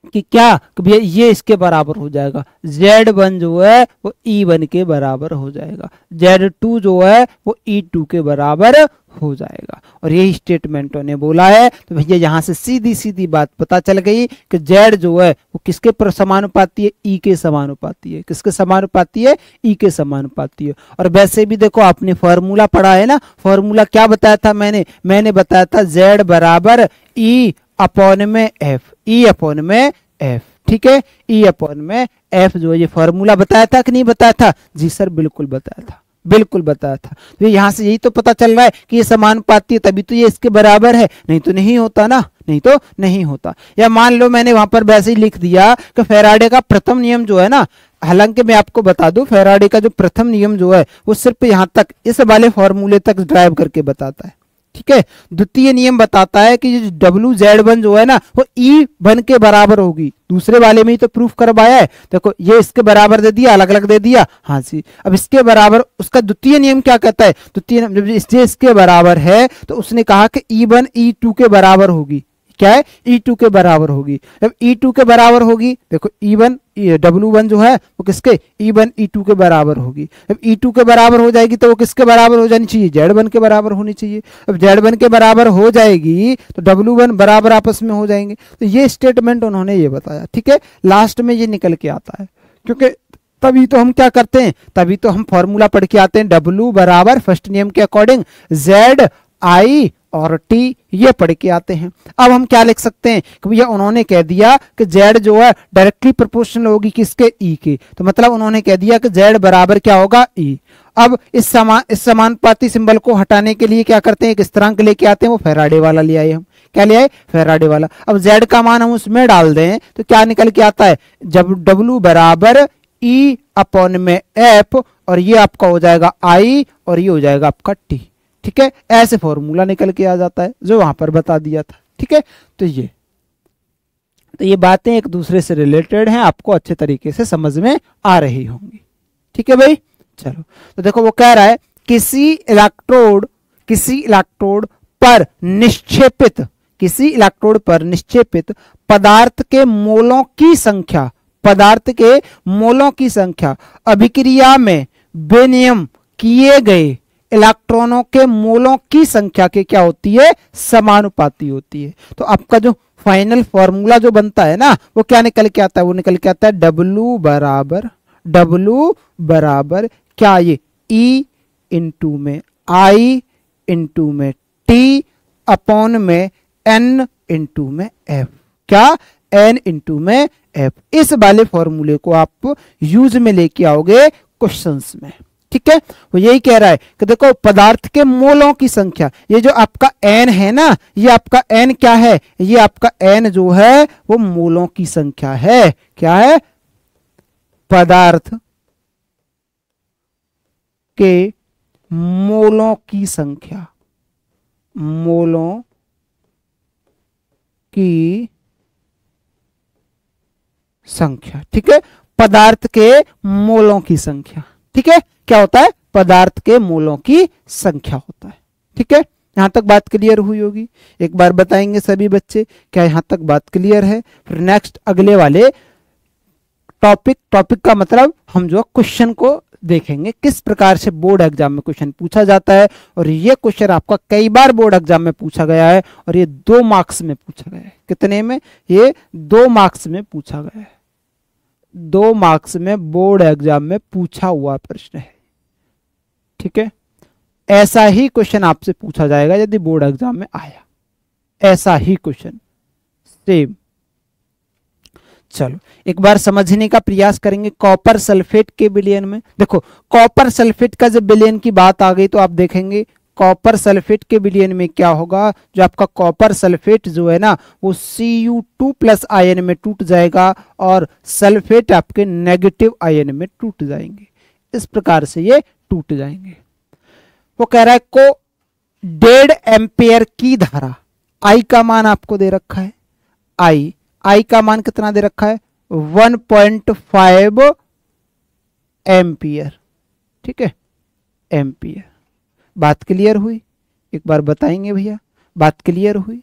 कि क्या कि भैया ये इसके बराबर हो जाएगा। Z1 जो है वो E1 के बराबर हो जाएगा, Z2 जो है वो E2 के बराबर हो जाएगा। और यही स्टेटमेंटों ने बोला है। तो भैया यहां से सीधी सीधी बात पता चल गई कि Z जो है वो किसके समानुपाती है? E के समानुपाती है। किसके समानुपाती है? E के समानुपाती है। और वैसे भी देखो आपने फॉर्मूला पढ़ा है ना, फॉर्मूला क्या बताया था? मैंने बताया था Z बराबर E/F, E/F। ठीक है, E/F जो ये फॉर्मूला बताया था कि नहीं बताया था? जी सर बिल्कुल बताया था, बिल्कुल बताया था। तो यहां से यही तो पता चल रहा है कि ये समानुपाती है, तभी तो ये इसके बराबर है, नहीं तो नहीं होता ना, नहीं तो नहीं होता। या मान लो मैंने वहां पर वैसे ही लिख दिया कि फैराडे का प्रथम नियम जो है ना, हालांकि मैं आपको बता दूं फैराडे का जो प्रथम नियम जो है वो सिर्फ यहां तक इस वाले फॉर्मूले तक ड्राइव करके बताता है। ठीक है, द्वितीय नियम बताता है कि WZ1 जो है ना वो E1 के बराबर होगी। दूसरे वाले में ही तो प्रूफ करवाया है। देखो ये इसके बराबर दे दिया, अलग अलग दे दिया, हाँ जी। अब इसके बराबर उसका द्वितीय नियम क्या कहता है? द्वितीय जब इसके बराबर है तो उसने कहा कि E1 E2 के बराबर होगी। क्या है, E2 के बराबर होगी। जब E2 के बराबर होगी, देखो E1 W1 जो है वो किसके, E1 E2 के बराबर होगी। जब E2 के बराबर हो जाएगी तो वो किसके बराबर हो जानी चाहिए, Z1 के बराबर होनी चाहिए। अब Z1 के बराबर हो जाएगी तो W1 बराबर आपस में हो जाएंगे। तो ये स्टेटमेंट उन्होंने ये बताया, ठीक है। लास्ट में ये निकल के आता है, क्योंकि तभी तो हम क्या करते हैं, तभी तो हम फॉर्मूला पढ़ के आते हैं, W बराबर फर्स्ट नियम के अकॉर्डिंग Z I और T, ये पढ़ के आते हैं। अब हम क्या लिख सकते हैं कि भैया उन्होंने कह दिया कि Z जो है डायरेक्टली प्रोपोर्शनल होगी किसके, E के, तो मतलब उन्होंने कह दिया कि Z बराबर क्या होगा, E। अब इस समानुपाती सिंबल को हटाने के लिए क्या करते हैं, एक स्थिरांक लेके आते हैं, वो फैराडे वाला ले आए हम। क्या ले आए, फैराडे वाला। अब Z का मान हम उसमें डाल दें तो क्या निकल के आता है, जब W बराबर E अपॉन में F, और ये आपका हो जाएगा I और ये हो जाएगा आपका T, ठीक है। ऐसे फॉर्मूला निकल के आ जाता है जो वहां पर बता दिया था, ठीक है। तो ये बातें एक दूसरे से रिलेटेड हैं, आपको अच्छे तरीके से समझ में आ रही होंगी, ठीक है भाई। चलो, तो देखो वो कह रहा है किसी इलेक्ट्रोड पर निक्षेपित पदार्थ के मोलों की संख्या अभिक्रिया में विनिमय किए गए इलेक्ट्रॉनों के मोलों की संख्या के क्या होती है, समानुपाती होती है। तो आपका जो फाइनल फॉर्मूला जो बनता है ना, वो क्या निकल के आता है, वो निकल के आता है W बराबर क्या, ये E इंटू में I इंटू में T अपॉन में N इंटू में F, क्या, N इंटू में F। इस वाले फॉर्मूले को आप यूज में लेके आओगे क्वेश्चंस में, ठीक है। वो यही कह रहा है कि देखो पदार्थ के मोलों की संख्या, ये जो आपका N है ना, ये आपका N क्या है, ये आपका N जो है वो मोलों की संख्या है। क्या है, पदार्थ के मोलों की संख्या, ठीक है। पदार्थ के मोलों की संख्या, ठीक है। क्या होता है, पदार्थ के मोलों की संख्या होता है, ठीक है। यहां तक बात क्लियर हुई होगी, एक बार बताएंगे सभी बच्चे, क्या यहां तक बात क्लियर है। फिर नेक्स्ट अगले वाले टॉपिक का मतलब हम जो क्वेश्चन को देखेंगे, किस प्रकार से बोर्ड एग्जाम में क्वेश्चन पूछा जाता है। और ये क्वेश्चन आपका कई बार बोर्ड एग्जाम में पूछा गया है, और ये 2 मार्क्स में पूछा गया है। कितने में, ये 2 मार्क्स में पूछा गया है। 2 मार्क्स में बोर्ड एग्जाम में पूछा हुआ प्रश्न है, ठीक है। ऐसा ही क्वेश्चन आपसे पूछा जाएगा यदि बोर्ड एग्जाम में आया, ऐसा ही क्वेश्चन सेम। चलो एक बार समझने का प्रयास करेंगे कॉपर सल्फेट के विलयन में। देखो कॉपर सल्फेट का जब विलयन की बात आ गई तो आप देखेंगे कॉपर सल्फेट के विलयन में क्या होगा, जो आपका कॉपर सल्फेट जो है ना वो Cu2 प्लस आयन में टूट जाएगा और सल्फेट आपके नेगेटिव आयन में टूट जाएंगे। इस प्रकार से ये टूट जाएंगे। वो कह रहा है को 1.5 एम्पियर की धारा, I का मान आपको दे रखा है, I का मान कितना दे रखा है 1.5 एम्पियर, ठीक है, एम्पियर। बात क्लियर हुई, एक बार बताएंगे भैया, बात क्लियर हुई।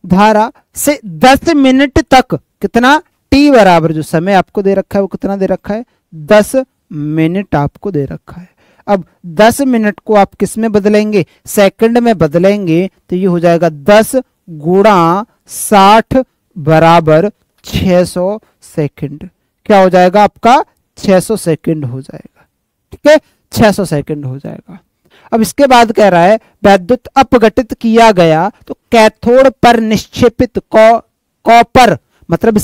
धारा से 10 मिनट तक कितना, T बराबर जो समय आपको दे रखा है वो कितना दे रखा है 10 मिनट आपको दे रखा है। अब 10 मिनट को आप किस में बदलेंगे, सेकंड में बदलेंगे, तो ये हो जाएगा 10 गुणा 60 बराबर 600 सेकंड। क्या हो जाएगा आपका 600 सेकंड हो जाएगा, ठीक है, 600 सेकंड हो जाएगा। अब इसके बाद कह रहा है वैद्युत अपघटित किया गया तो कैथोड पर निक्षेपित कॉपर मतलब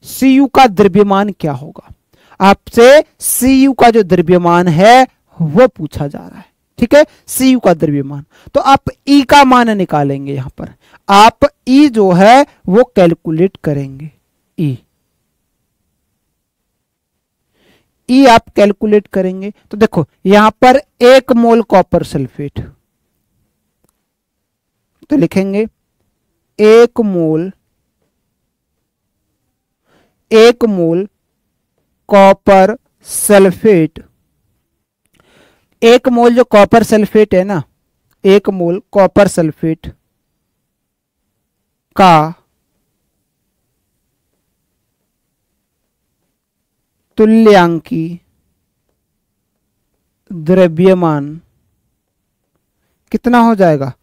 Cu का द्रव्यमान क्या होगा। आपसे Cu का जो द्रव्यमान है वो पूछा जा रहा है, ठीक है, Cu का द्रव्यमान। तो आप E का मान निकालेंगे, यहां पर आप E जो है वो कैलकुलेट करेंगे। E आप कैलकुलेट करेंगे तो देखो यहां पर 1 मोल कॉपर सल्फेट, तो लिखेंगे 1 मोल कॉपर सल्फेट। 1 मोल जो कॉपर सल्फेट है ना, 1 मोल कॉपर सल्फेट का तुल्यांकी द्रव्यमान कितना हो जाएगा,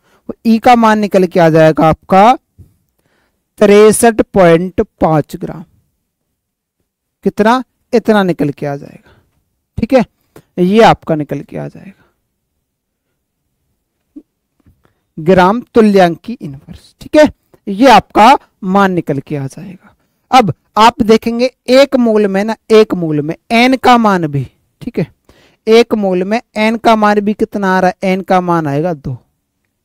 ई का मान निकल के आ जाएगा आपका 63.5 ग्राम। कितना, इतना निकल के आ जाएगा। ठीक है, ये आपका निकल के आ जाएगा ग्राम तुल्यांकी इनवर्स। ठीक है, ये आपका मान निकल के आ जाएगा। अब आप देखेंगे एक मोल में ना, एक मोल में एन का मान भी, ठीक है, एक मोल में एन का मान भी कितना आ रहा है, एन का मान आएगा 2।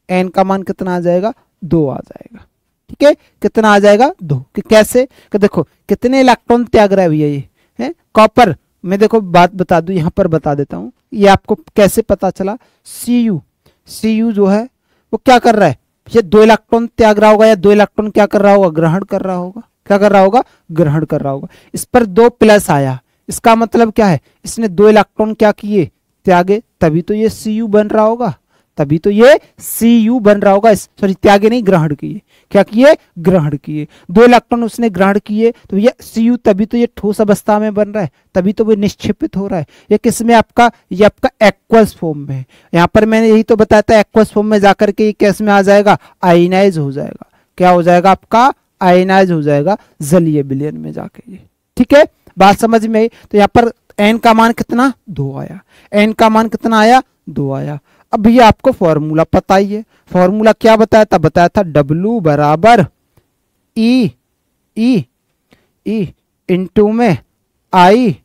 एन का मान कितना आ जाएगा, 2 आ जाएगा। ठीक है, कितना आ जाएगा, 2। कि कैसे, कि देखो कितने इलेक्ट्रॉन त्याग रहा है भैया ये है कॉपर। मैं देखो बात बता दूं, यहां पर बता देता हूं, ये आपको कैसे पता चला। Cu जो है वो क्या कर रहा है, ये 2 इलेक्ट्रॉन त्याग रहा होगा, या 2 इलेक्ट्रॉन क्या कर रहा होगा, ग्रहण कर रहा होगा। क्या कर रहा होगा, ग्रहण कर रहा होगा। इस पर 2 प्लस आया, इसका मतलब क्या है, इसने 2 इलेक्ट्रॉन क्या किए, त्यागे, तभी तो ये Cu बन रहा होगा, तभी तो ये Cu बन रहा होगा। सॉरी, त्यागे नहीं, ग्रहण किए। क्या किए, ग्रहण किए। 2 इलेक्ट्रॉन उसने ग्रहण किए, तो ये Cu, तभी तो ये ठोस अवस्था में बन रहा है, तभी तो वो निक्षेपित हो रहा है। ये किस में आपका, ये आपका एक्वस फॉर्म में है। यहाँ पर मैंने यही तो बताया था, एक्वस फॉर्म में जाकर के ये कैस में आ जाएगा, आयनाइज हो जाएगा। क्या हो जाएगा आपका, आयनाइज हो जाएगा जलीय विलयन में जाके ये। ठीक है, बात समझ में आई। तो यहाँ पर एन का मान कितना, 2 आया। एन का मान कितना आया, 2 आया। अब भैया आपको फॉर्मूला पता ही है। फॉर्मूला क्या बताया था, W बराबर ई इंटू में आई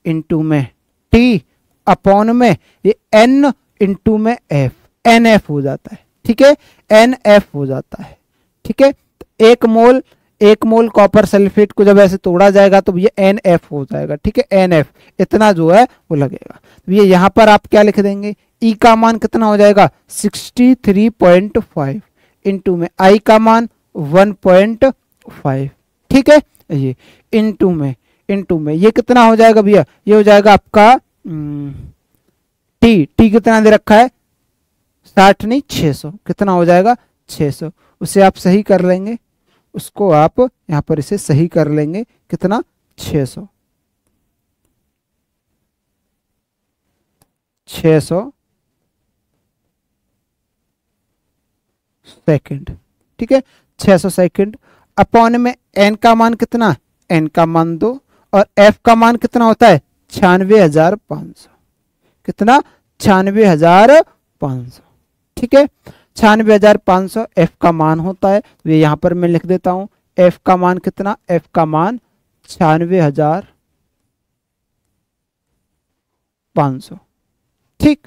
इंटू में टी अपॉन में ये एन इंटू में एफ, एन एफ हो जाता है। ठीक है, एन एफ हो जाता है। ठीक है, एक मोल कॉपर सल्फेट को जब ऐसे तोड़ा जाएगा तो ये एन एफ हो जाएगा। ठीक है, एन एफ इतना जो है वो लगेगा। तो ये यहां पर आप क्या लिख देंगे, ई का मान कितना हो जाएगा, 63.5 इंटू में आई का मान 1.5। ठीक है, ये इंटू में ये कितना हो जाएगा भैया, ये हो जाएगा आपका टी कितना दे रखा है, 60 नहीं 600। कितना हो जाएगा, 600। उसे आप सही कर लेंगे, उसको आप यहां पर इसे सही कर लेंगे। कितना, 600 सेकंड। ठीक है, 600 सेकंड अपॉन में एन का मान कितना, एन का मान 2 और एफ का मान कितना होता है, 96,500। कितना, 96,500। ठीक है, 96,500 एफ का मान होता है। तो ये यहां पर मैं लिख देता हूं, एफ का मान कितना, एफ का मान 96,500। ठीक,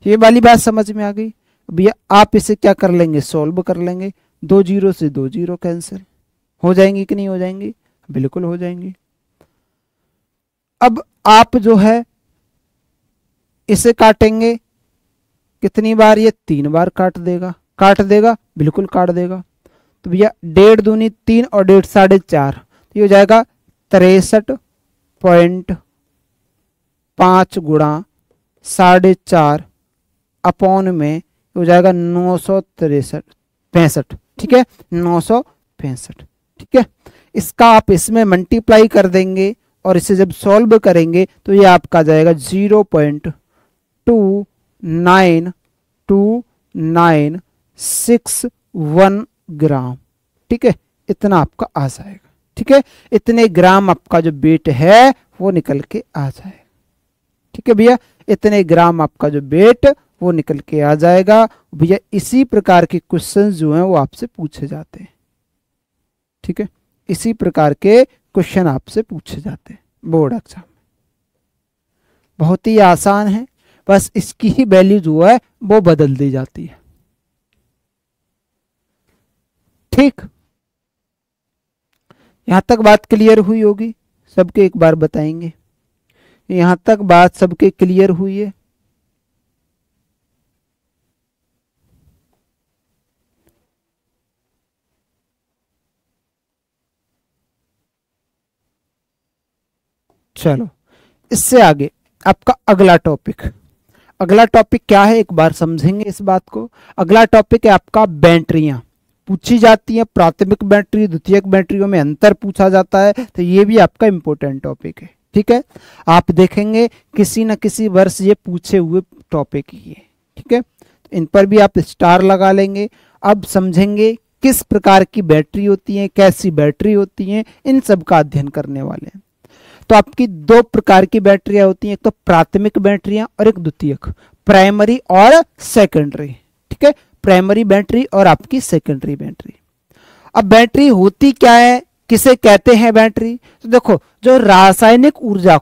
ये वाली बात समझ में आ गई। भैया आप इसे क्या कर लेंगे, सॉल्व कर लेंगे। 2 जीरो से 2 जीरो कैंसिल हो जाएंगी कि नहीं हो जाएंगी, बिल्कुल हो जाएंगी। अब आप जो है इसे काटेंगे कितनी बार, ये 3 बार काट देगा, बिल्कुल काट देगा। तो भैया 1.5 दूनी 3 और 1.5 4.5, तो ये हो जाएगा 63.5 गुणा 4.5 अपॉन में हो जाएगा 963 ठीक है, 965। ठीक है, इसका आप इसमें मल्टीप्लाई कर देंगे और इसे जब सॉल्व करेंगे तो ये आपका आ जाएगा 0.2961 ग्राम। ठीक है, इतना आपका आ जाएगा। ठीक है, इतने ग्राम आपका जो वेट है वो निकल के आ जाएगा। ठीक है भैया, इतने ग्राम आपका जो वेट वो निकल के आ जाएगा। भैया इसी प्रकार के क्वेश्चंस जो हैं वो आपसे पूछे जाते हैं। ठीक है, इसी प्रकार के क्वेश्चन आपसे पूछे जाते हैं बोर्ड एग्जाम में। बहुत ही आसान है, बस इसकी ही वैल्यू जो है वो बदल दी जाती है। ठीक, यहां तक बात क्लियर हुई होगी सबके, एक बार बताएंगे। यहां तक बात सबके क्लियर हुई है? चलो इससे आगे आपका अगला टॉपिक क्या है, एक बार समझेंगे इस बात को। अगला टॉपिक है आपका बैटरियां। पूछी जाती है, प्राथमिक बैटरी द्वितीयक बैटरियों में अंतर पूछा जाता है, तो ये भी आपका इंपॉर्टेंट टॉपिक है। ठीक है, आप देखेंगे किसी न किसी वर्ष ये पूछे हुए टॉपिक ही है। ठीक है, तो इन पर भी आप स्टार लगा लेंगे। अब समझेंगे किस प्रकार की बैटरी होती है, कैसी बैटरी होती है, इन सब का अध्ययन करने वाले हैं। तो आपकी दो प्रकार की बैटरियां होती हैं, एक तो प्राथमिक बैटरियां और एक द्वितीयक, प्राइमरी और सेकेंडरी। ठीक है, प्राइमरी बैटरी और आपकी सेकेंडरी बैटरी। अब बैटरी होती क्या है, किसे कहते हैं बैटरी? तो देखो, जो रासायनिक ऊर्जा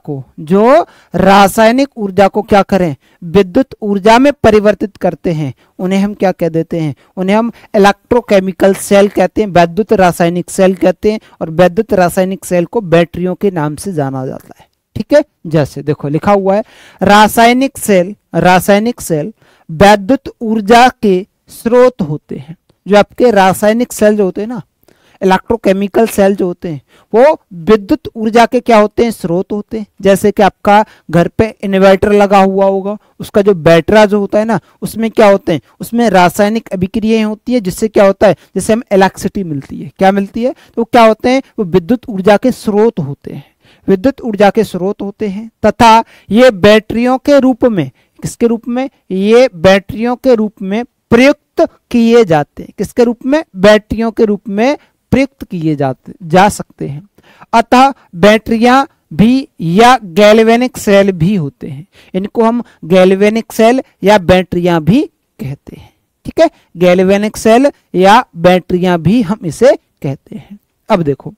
को क्या करें, विद्युत ऊर्जा में परिवर्तित करते हैं, उन्हें हम क्या कह देते हैं? उन्हें हम इलेक्ट्रोकेमिकल सेल कहते हैं, वैद्युत रासायनिक सेल कहते हैं। और वैद्युत रासायनिक सेल को बैटरियों के नाम से जाना जाता है। ठीक है, जैसे देखो लिखा हुआ है, रासायनिक सेल वैद्युत ऊर्जा के स्रोत होते हैं। जो आपके रासायनिक सेल जो होते हैं ना, इलेक्ट्रोकेमिकल सेल जो होते हैं, वो विद्युत ऊर्जा के क्या होते हैं? स्रोत होते हैं। जैसे कि आपका घर पे इन्वर्टर लगा हुआ होगा, उसका जो बैटरा जो होता है ना, उसमें क्या होते हैं? उसमें रासायनिक अभिक्रियाएं होती है, जिससे क्या होता है? जैसे हम इलेक्ट्रिसिटी मिलती है, क्या मिलती है? तो क्या होते हैं? वो विद्युत ऊर्जा के स्रोत होते हैं, विद्युत ऊर्जा के स्रोत होते हैं। तथा ये बैटरियों के रूप में, किसके रूप में? ये बैटरियों के रूप में प्रयुक्त किए जाते हैं। किसके रूप में? बैटरियों के रूप में प्रयुक्त किए जा सकते हैं। अतः बैटरियां भी या गैल्वेनिक सेल भी होते हैं। इनको हम गैल्वेनिक सेल या बैटरियां भी कहते हैं। ठीक है, गैल्वेनिक सेल या बैटरियां भी हम इसे कहते हैं। अब देखो,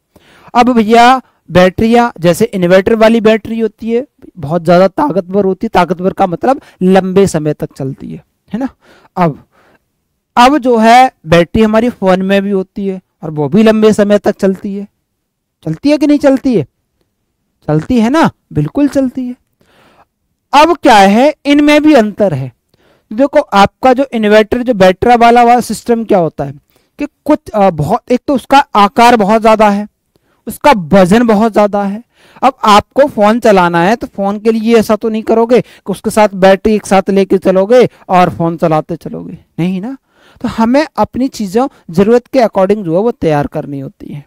अब भैया बैटरियां जैसे इन्वर्टर वाली बैटरी होती है, बहुत ज्यादा ताकतवर होती है। ताकतवर का मतलब लंबे समय तक चलती है ना। अब जो है बैटरी हमारी फोन में भी होती है, और वो भी लंबे समय तक चलती है। चलती है कि नहीं चलती है? चलती है ना, बिल्कुल चलती है। अब क्या है, इनमें भी अंतर है। देखो, आपका जो इन्वर्टर, जो बैटरी वाला सिस्टम क्या होता है कि कुछ बहुत, एक तो उसका आकार बहुत ज्यादा है, उसका वजन बहुत ज्यादा है। अब आपको फोन चलाना है, तो फोन के लिए ऐसा तो नहीं करोगे कि उसके साथ बैटरी एक साथ लेके चलोगे और फोन चलाते चलोगे, नहीं ना। तो हमें अपनी चीजों जरूरत के अकॉर्डिंग जो है वो तैयार करनी होती है।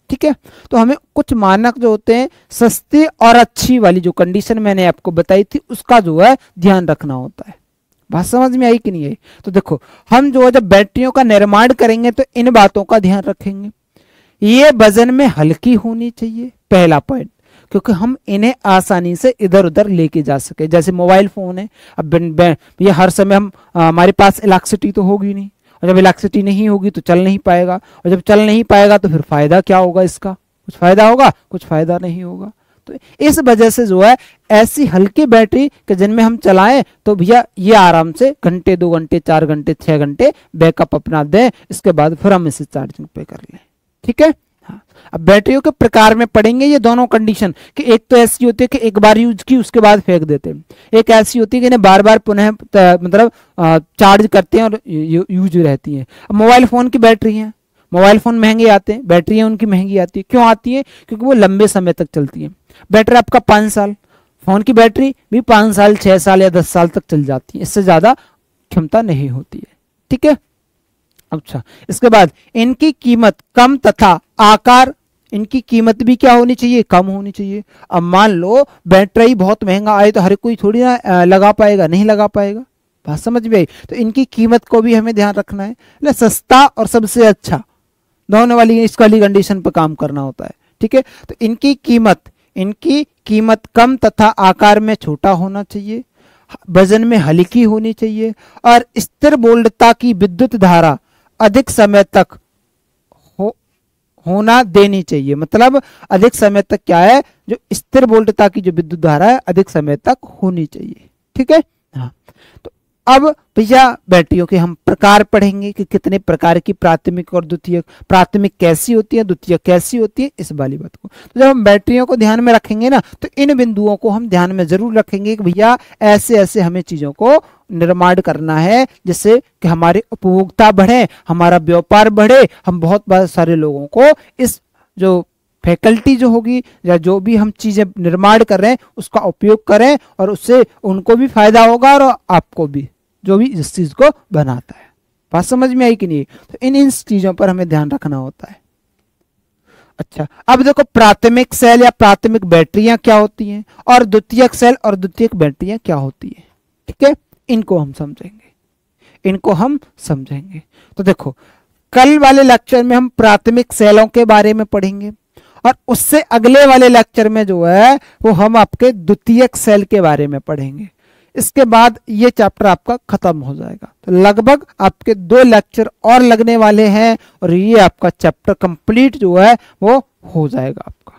ठीक है, तो हमें कुछ मानक जो होते हैं, सस्ती और अच्छी वाली जो कंडीशन मैंने आपको बताई थी, उसका जो है ध्यान रखना होता है। बात समझ में आई कि नहीं आई? तो देखो, हम जो है जब बैटरियों का निर्माण करेंगे तो इन बातों का ध्यान रखेंगे। ये वजन में हल्की होनी चाहिए, पहला पॉइंट, क्योंकि हम इन्हें आसानी से इधर उधर लेके जा सके। जैसे मोबाइल फोन है, अब ये हर समय हम हमारे पास इलेक्ट्रिसिटी तो होगी नहीं, और जब इलेक्ट्रिसिटी नहीं होगी तो चल नहीं पाएगा, और जब चल नहीं पाएगा तो फिर फायदा क्या होगा इसका? कुछ फायदा होगा? कुछ फायदा नहीं होगा। तो इस वजह से जो है ऐसी हल्की बैटरी कि जिनमें हम चलाएं तो भैया ये आराम से घंटे, 2 घंटे, 4 घंटे, 6 घंटे बैकअप अपना दें, इसके बाद फिर हम इसे चार्जिंग पे कर लें। ठीक है, हाँ। अब बैटरियों के प्रकार में पढ़ेंगे ये दोनों कंडीशन, कि एक तो ऐसी होती है कि एक बार यूज की उसके बाद फेंक देते हैं, एक ऐसी होती है कि इन्हें बार बार पुनः मतलब चार्ज करते हैं और यूज रहती है। अब मोबाइल फोन की बैटरी है, मोबाइल फोन महंगे आते हैं, बैटरियां उनकी महंगी आती है। क्यों आती है? क्योंकि वो लंबे समय तक चलती है। बैटरी आपका 5 साल, फोन की बैटरी भी 5 साल, 6 साल या 10 साल तक चल जाती है, इससे ज्यादा क्षमता नहीं होती है। ठीक है, अच्छा, इसके बाद इनकी कीमत कम तथा आकार, इनकी कीमत भी क्या होनी चाहिए? कम होनी चाहिए। अब मान लो बैटरी बहुत महंगा आए तो हर कोई थोड़ी ना लगा पाएगा, नहीं लगा पाएगा। बात समझ में आई? तो इनकी कीमत को भी हमें ध्यान रखना है। सस्ता और सबसे अच्छा दोनों वाली इस वाली कंडीशन पर काम करना होता है। ठीक है, तो इनकी कीमत कम तथा आकार में छोटा होना चाहिए, वजन में हल्की होनी चाहिए, और स्थिर वोल्टता की विद्युत धारा अधिक समय तक होना देनी चाहिए। मतलब अधिक समय तक क्या है, जो स्थिर वोल्टता की जो विद्युत धारा है अधिक समय तक होनी चाहिए। ठीक है, हाँ। तो अब भैया बैटरियों के हम प्रकार पढ़ेंगे कि कितने प्रकार की प्राथमिक और द्वितीयक, प्राथमिक कैसी होती है, द्वितीयक कैसी होती है, इस वाली बात को। तो जब हम बैटरियों को ध्यान में रखेंगे ना, तो इन बिंदुओं को हम ध्यान में जरूर रखेंगे कि भैया ऐसे ऐसे हमें चीजों को निर्माण करना है, जिससे कि हमारे उपभोक्ता बढ़े, हमारा व्यापार बढ़े, हम बहुत सारे लोगों को इस जो फैकल्टी जो होगी या जो भी हम चीजें निर्माण कर रहे हैं उसका उपयोग करें, और उससे उनको भी फायदा होगा और आपको भी, जो भी इस चीज को बनाता है। बात समझ में आई कि नहीं? तो इन चीजों पर हमें ध्यान रखना होता है। अच्छा, अब देखो प्राथमिक सेल या प्राथमिक बैटरियां क्या होती हैं और द्वितीयक सेल और द्वितीयक बैटरियां क्या होती हैं। ठीक है, इनको हम समझेंगे। तो देखो, कल वाले लेक्चर में हम प्राथमिक सेलों के बारे में पढ़ेंगे और उससे अगले वाले लेक्चर में जो है वो हम आपके द्वितीयक सेल के बारे में पढ़ेंगे। इसके बाद ये चैप्टर आपका खत्म हो जाएगा। तो लगभग आपके 2 लेक्चर और लगने वाले हैं और ये आपका चैप्टर कंप्लीट जो है वो हो जाएगा आपका।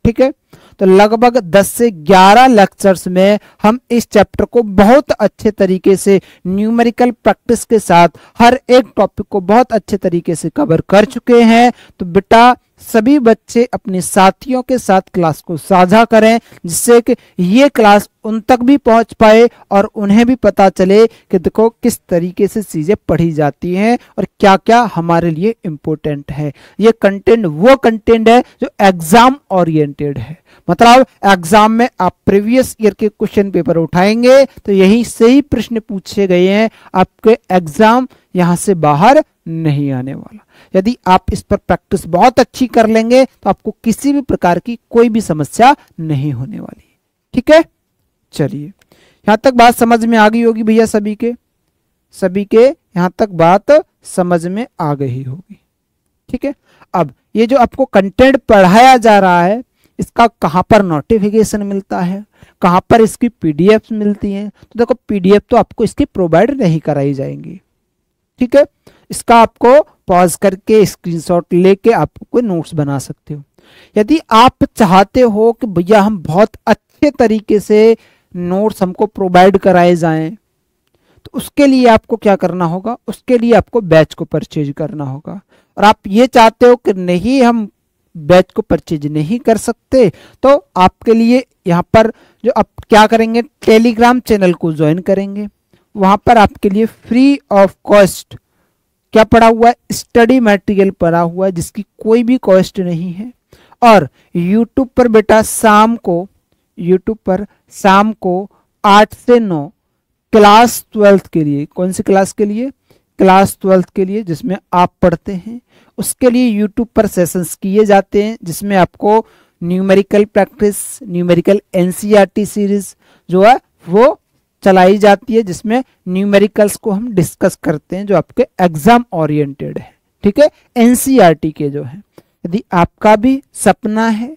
ठीक है, तो लगभग 10 से 11 लेक्चर्स में हम इस चैप्टर को बहुत अच्छे तरीके से न्यूमेरिकल प्रैक्टिस के साथ हर एक टॉपिक को बहुत अच्छे तरीके से कवर कर चुके हैं। तो बेटा सभी बच्चे अपने साथियों के साथ क्लास को साझा करें, जिससे कि ये क्लास उन तक भी पहुंच पाए और उन्हें भी पता चले कि देखो किस तरीके से चीजें पढ़ी जाती हैं और क्या क्या हमारे लिए इम्पोर्टेंट है। ये कंटेंट वो कंटेंट है जो एग्जाम ओरिएंटेड है, मतलब एग्जाम में आप प्रीवियस ईयर के क्वेश्चन पेपर उठाएंगे तो यही से ही प्रश्न पूछे गए हैं, आपके एग्जाम यहां से बाहर नहीं आने वाला। यदि आप इस पर प्रैक्टिस बहुत अच्छी कर लेंगे तो आपको किसी भी प्रकार की कोई भी समस्या नहीं होने वाली। ठीक है, चलिए यहां तक बात समझ में आ गई होगी भैया, सभी के यहां तक बात समझ में आ गई होगी। ठीक है, अब ये जो आपको कंटेंट पढ़ाया जा रहा है इसका कहां पर नोटिफिकेशन मिलता है, कहां पर इसकी पीडीएफ मिलती है। तो देखो पीडीएफ तो आपको इसकी प्रोवाइड नहीं कराई जाएंगी। ठीक है, इसका आपको पॉज करके स्क्रीनशॉट लेके आप कोई नोट्स बना सकते हो। यदि आप चाहते हो कि भैया हम बहुत अच्छे तरीके से नोट्स हमको प्रोवाइड कराए जाएं, तो उसके लिए आपको क्या करना होगा, उसके लिए आपको बैच को परचेज करना होगा। और आप ये चाहते हो कि नहीं हम बैच को परचेज नहीं कर सकते, तो आपके लिए यहाँ पर जो आप क्या करेंगे, टेलीग्राम चैनल को ज्वाइन करेंगे। वहां पर आपके लिए फ्री ऑफ कॉस्ट क्या पड़ा हुआ है, स्टडी मटेरियल पड़ा हुआ है जिसकी कोई भी कॉस्ट नहीं है। और यूट्यूब पर बेटा शाम को 8 से 9 क्लास 12th के लिए, कौन सी क्लास के लिए, क्लास 12th के लिए जिसमें आप पढ़ते हैं, उसके लिए यूट्यूब पर सेशंस किए जाते हैं जिसमें आपको numerical practice, numerical NCERT series जो है वो चलाई जाती है, जिसमें न्यूमेरिकल्स को हम डिस्कस करते हैं जो आपके एग्जाम ओरिएंटेड है। ठीक है, एनसीईआरटी के जो है। यदि आपका भी सपना है,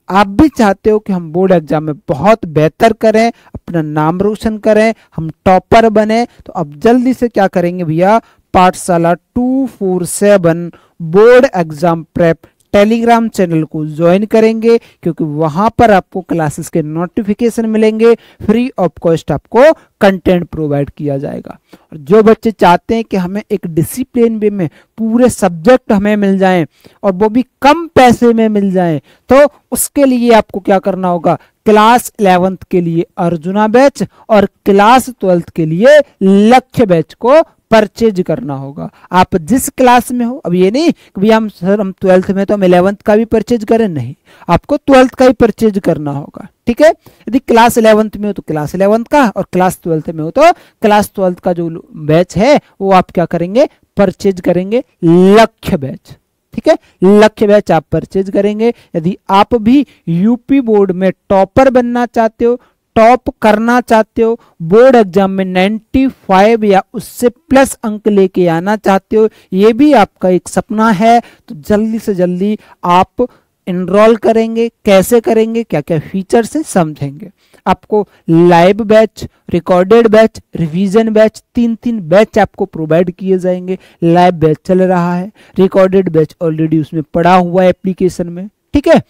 आप भी चाहते हो कि हम बोर्ड एग्जाम में बहुत बेहतर करें, अपना नाम रोशन करें, हम टॉपर बने, तो अब जल्दी से क्या करेंगे भैया, पाठशाला 247 board exam prep Telegram channel को ज्वाइन करेंगे, क्योंकि वहां पर आपको क्लासेस के नोटिफिकेशन मिलेंगे, फ्री ऑफ कॉस्ट आपको कंटेंट प्रोवाइड किया जाएगा। और जो बच्चे चाहते हैं कि हमें एक डिसिप्लिन वे में पूरे सब्जेक्ट हमें मिल जाएं और वो भी कम पैसे में मिल जाएं, तो उसके लिए आपको क्या करना होगा, क्लास 11th के लिए अर्जुना बैच और क्लास 12th के लिए लक्ष्य बैच को परचेज करना होगा। आप जिस क्लास में हो, अब ये नहीं कि भैया हम 12th में तो हम 11th का भी परचेज करें, नहीं, आपको 12th का ही परचेज करना होगा। ठीक है, यदि क्लास 11th में हो तो क्लास 11th का, और क्लास 12th में हो तो क्लास 12th का जो बैच है वो आप क्या करेंगे, परचेज करेंगे, लक्ष्य बैच। ठीक है, लक्ष्य बैच आप परचेज करेंगे। यदि आप भी यूपी बोर्ड में टॉपर बनना चाहते हो, टॉप करना चाहते हो, बोर्ड एग्जाम में 95 या उससे प्लस अंक लेके आना चाहते हो, ये भी आपका एक सपना है, तो जल्दी से जल्दी आप एनरोल करेंगे। कैसे करेंगे, क्या क्या फीचर से समझेंगे। आपको live batch, recorded batch, revision batch, 3 batch आपको प्रोवाइड किए जाएंगे। लाइव बैच चल रहा है, रिकॉर्डेड बैच ऑलरेडी उसमें पड़ा हुआ है एप्लीकेशन में। ठीक है,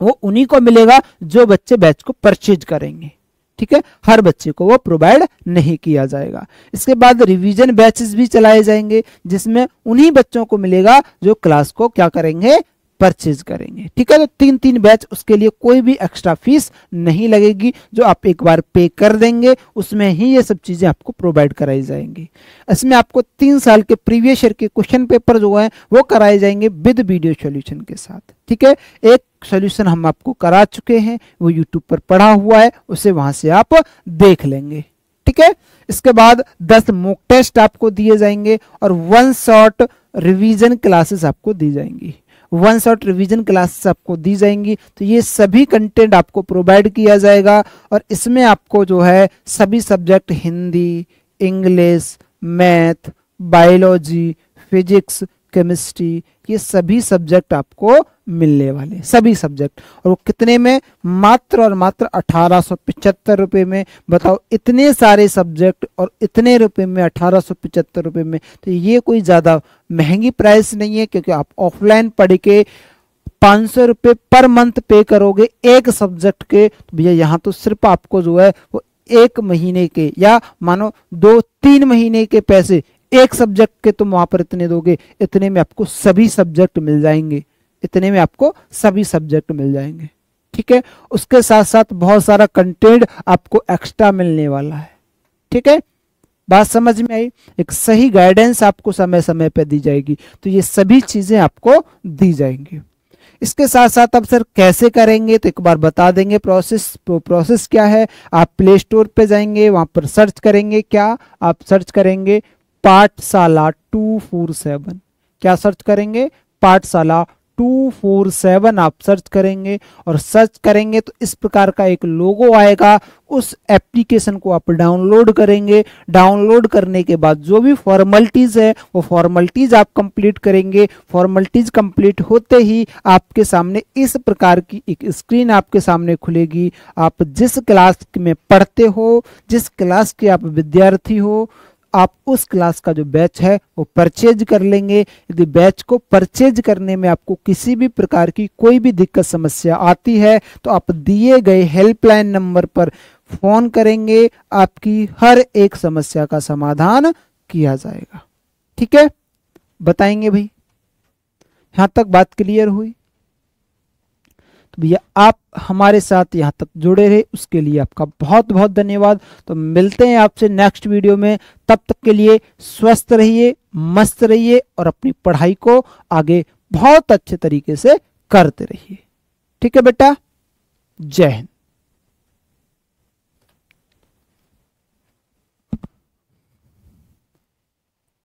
वो उन्हीं को मिलेगा जो बच्चे बैच को परचेज करेंगे। ठीक है, हर बच्चे को वो प्रोवाइड नहीं किया जाएगा। इसके बाद रिवीजन बैचेस भी चलाए जाएंगे, जिसमें उन्हीं बच्चों को मिलेगा जो क्लास को क्या करेंगे, परचेज करेंगे। ठीक है, तो 3 बैच, उसके लिए कोई भी एक्स्ट्रा फीस नहीं लगेगी, जो आप एक बार पे कर देंगे उसमें ही ये सब चीजें आपको प्रोवाइड कराई जाएंगी। इसमें आपको 3 साल के प्रीवियस ईयर के क्वेश्चन पेपर जो है वो कराए जाएंगे विद वीडियो सॉल्यूशन के साथ। ठीक है, एक सॉल्यूशन हम आपको करा चुके हैं, वो यूट्यूब पर पड़ा हुआ है, उसे वहां से आप देख लेंगे। ठीक है, इसके बाद 10 मॉक टेस्ट आपको दिए जाएंगे और 1 शॉर्ट रिवीजन क्लासेस आपको दी जाएंगी। 1 शॉर्ट रिवीजन क्लासेस आपको दी जाएंगी। तो ये सभी कंटेंट आपको प्रोवाइड किया जाएगा और इसमें आपको जो है सभी subject Hindi, English, math, biology, physics, chemistry, ये सभी सब्जेक्ट आपको मिलने वाले, सभी सब्जेक्ट। और वो कितने में? मात्र और मात्र 1875 रुपये में। बताओ, इतने सारे सब्जेक्ट और इतने रुपए में, 1875 रुपये में। तो ये कोई ज़्यादा महंगी प्राइस नहीं है, क्योंकि आप ऑफलाइन पढ़ के 500 रुपये पर मंथ पे करोगे एक सब्जेक्ट के। तो भैया यहाँ तो सिर्फ आपको जो है वो 1 महीने के या मानो 2-3 महीने के पैसे एक सब्जेक्ट के तुम वहां पर इतने दोगे, इतने में आपको सभी सब्जेक्ट मिल जाएंगे, इतने में आपको सभी सब्जेक्ट मिल जाएंगे। ठीक है, उसके साथ साथ बहुत सारा कंटेंट आपको एक्स्ट्रा मिलने वाला है। ठीक है, बात समझ में आई? एक सही गाइडेंस आपको समय समय पे दी जाएगी। तो ये सभी चीजें आपको दी जाएंगी। इसके साथ साथ अब सर कैसे करेंगे, तो एक बार बता देंगे प्रोसेस क्या है। आप प्ले स्टोर पे जाएंगे, वहां पर सर्च करेंगे, क्या आप सर्च करेंगे? पाठशाला 247। क्या सर्च करेंगे? पाठशाला 247 आप सर्च करेंगे और सर्च करेंगे तो इस प्रकार का एक लोगो आएगा। उस एप्लीकेशन को आप डाउनलोड करेंगे। डाउनलोड करने के बाद जो भी फॉर्मेलिटीज है वो फॉर्मेलिटीज आप कंप्लीट करेंगे। फॉर्मेलिटीज कंप्लीट होते ही आपके सामने इस प्रकार की एक स्क्रीन आपके सामने खुलेगी। आप जिस क्लास में पढ़ते हो, जिस क्लास के आप विद्यार्थी हो, आप उस क्लास का जो बैच है वो परचेज कर लेंगे। यदि बैच को परचेज करने में आपको किसी भी प्रकार की कोई भी दिक्कत समस्या आती है तो आप दिए गए हेल्पलाइन नंबर पर फोन करेंगे, आपकी हर एक समस्या का समाधान किया जाएगा। ठीक है, बताएंगे भाई, यहां तक बात क्लियर हुई? तो भैया आप हमारे साथ यहाँ तक जुड़े रहे उसके लिए आपका बहुत बहुत धन्यवाद। तो मिलते हैं आपसे नेक्स्ट वीडियो में। तब तक के लिए स्वस्थ रहिए, मस्त रहिए और अपनी पढ़ाई को आगे बहुत अच्छे तरीके से करते रहिए। ठीक है बेटा, जय हिंद।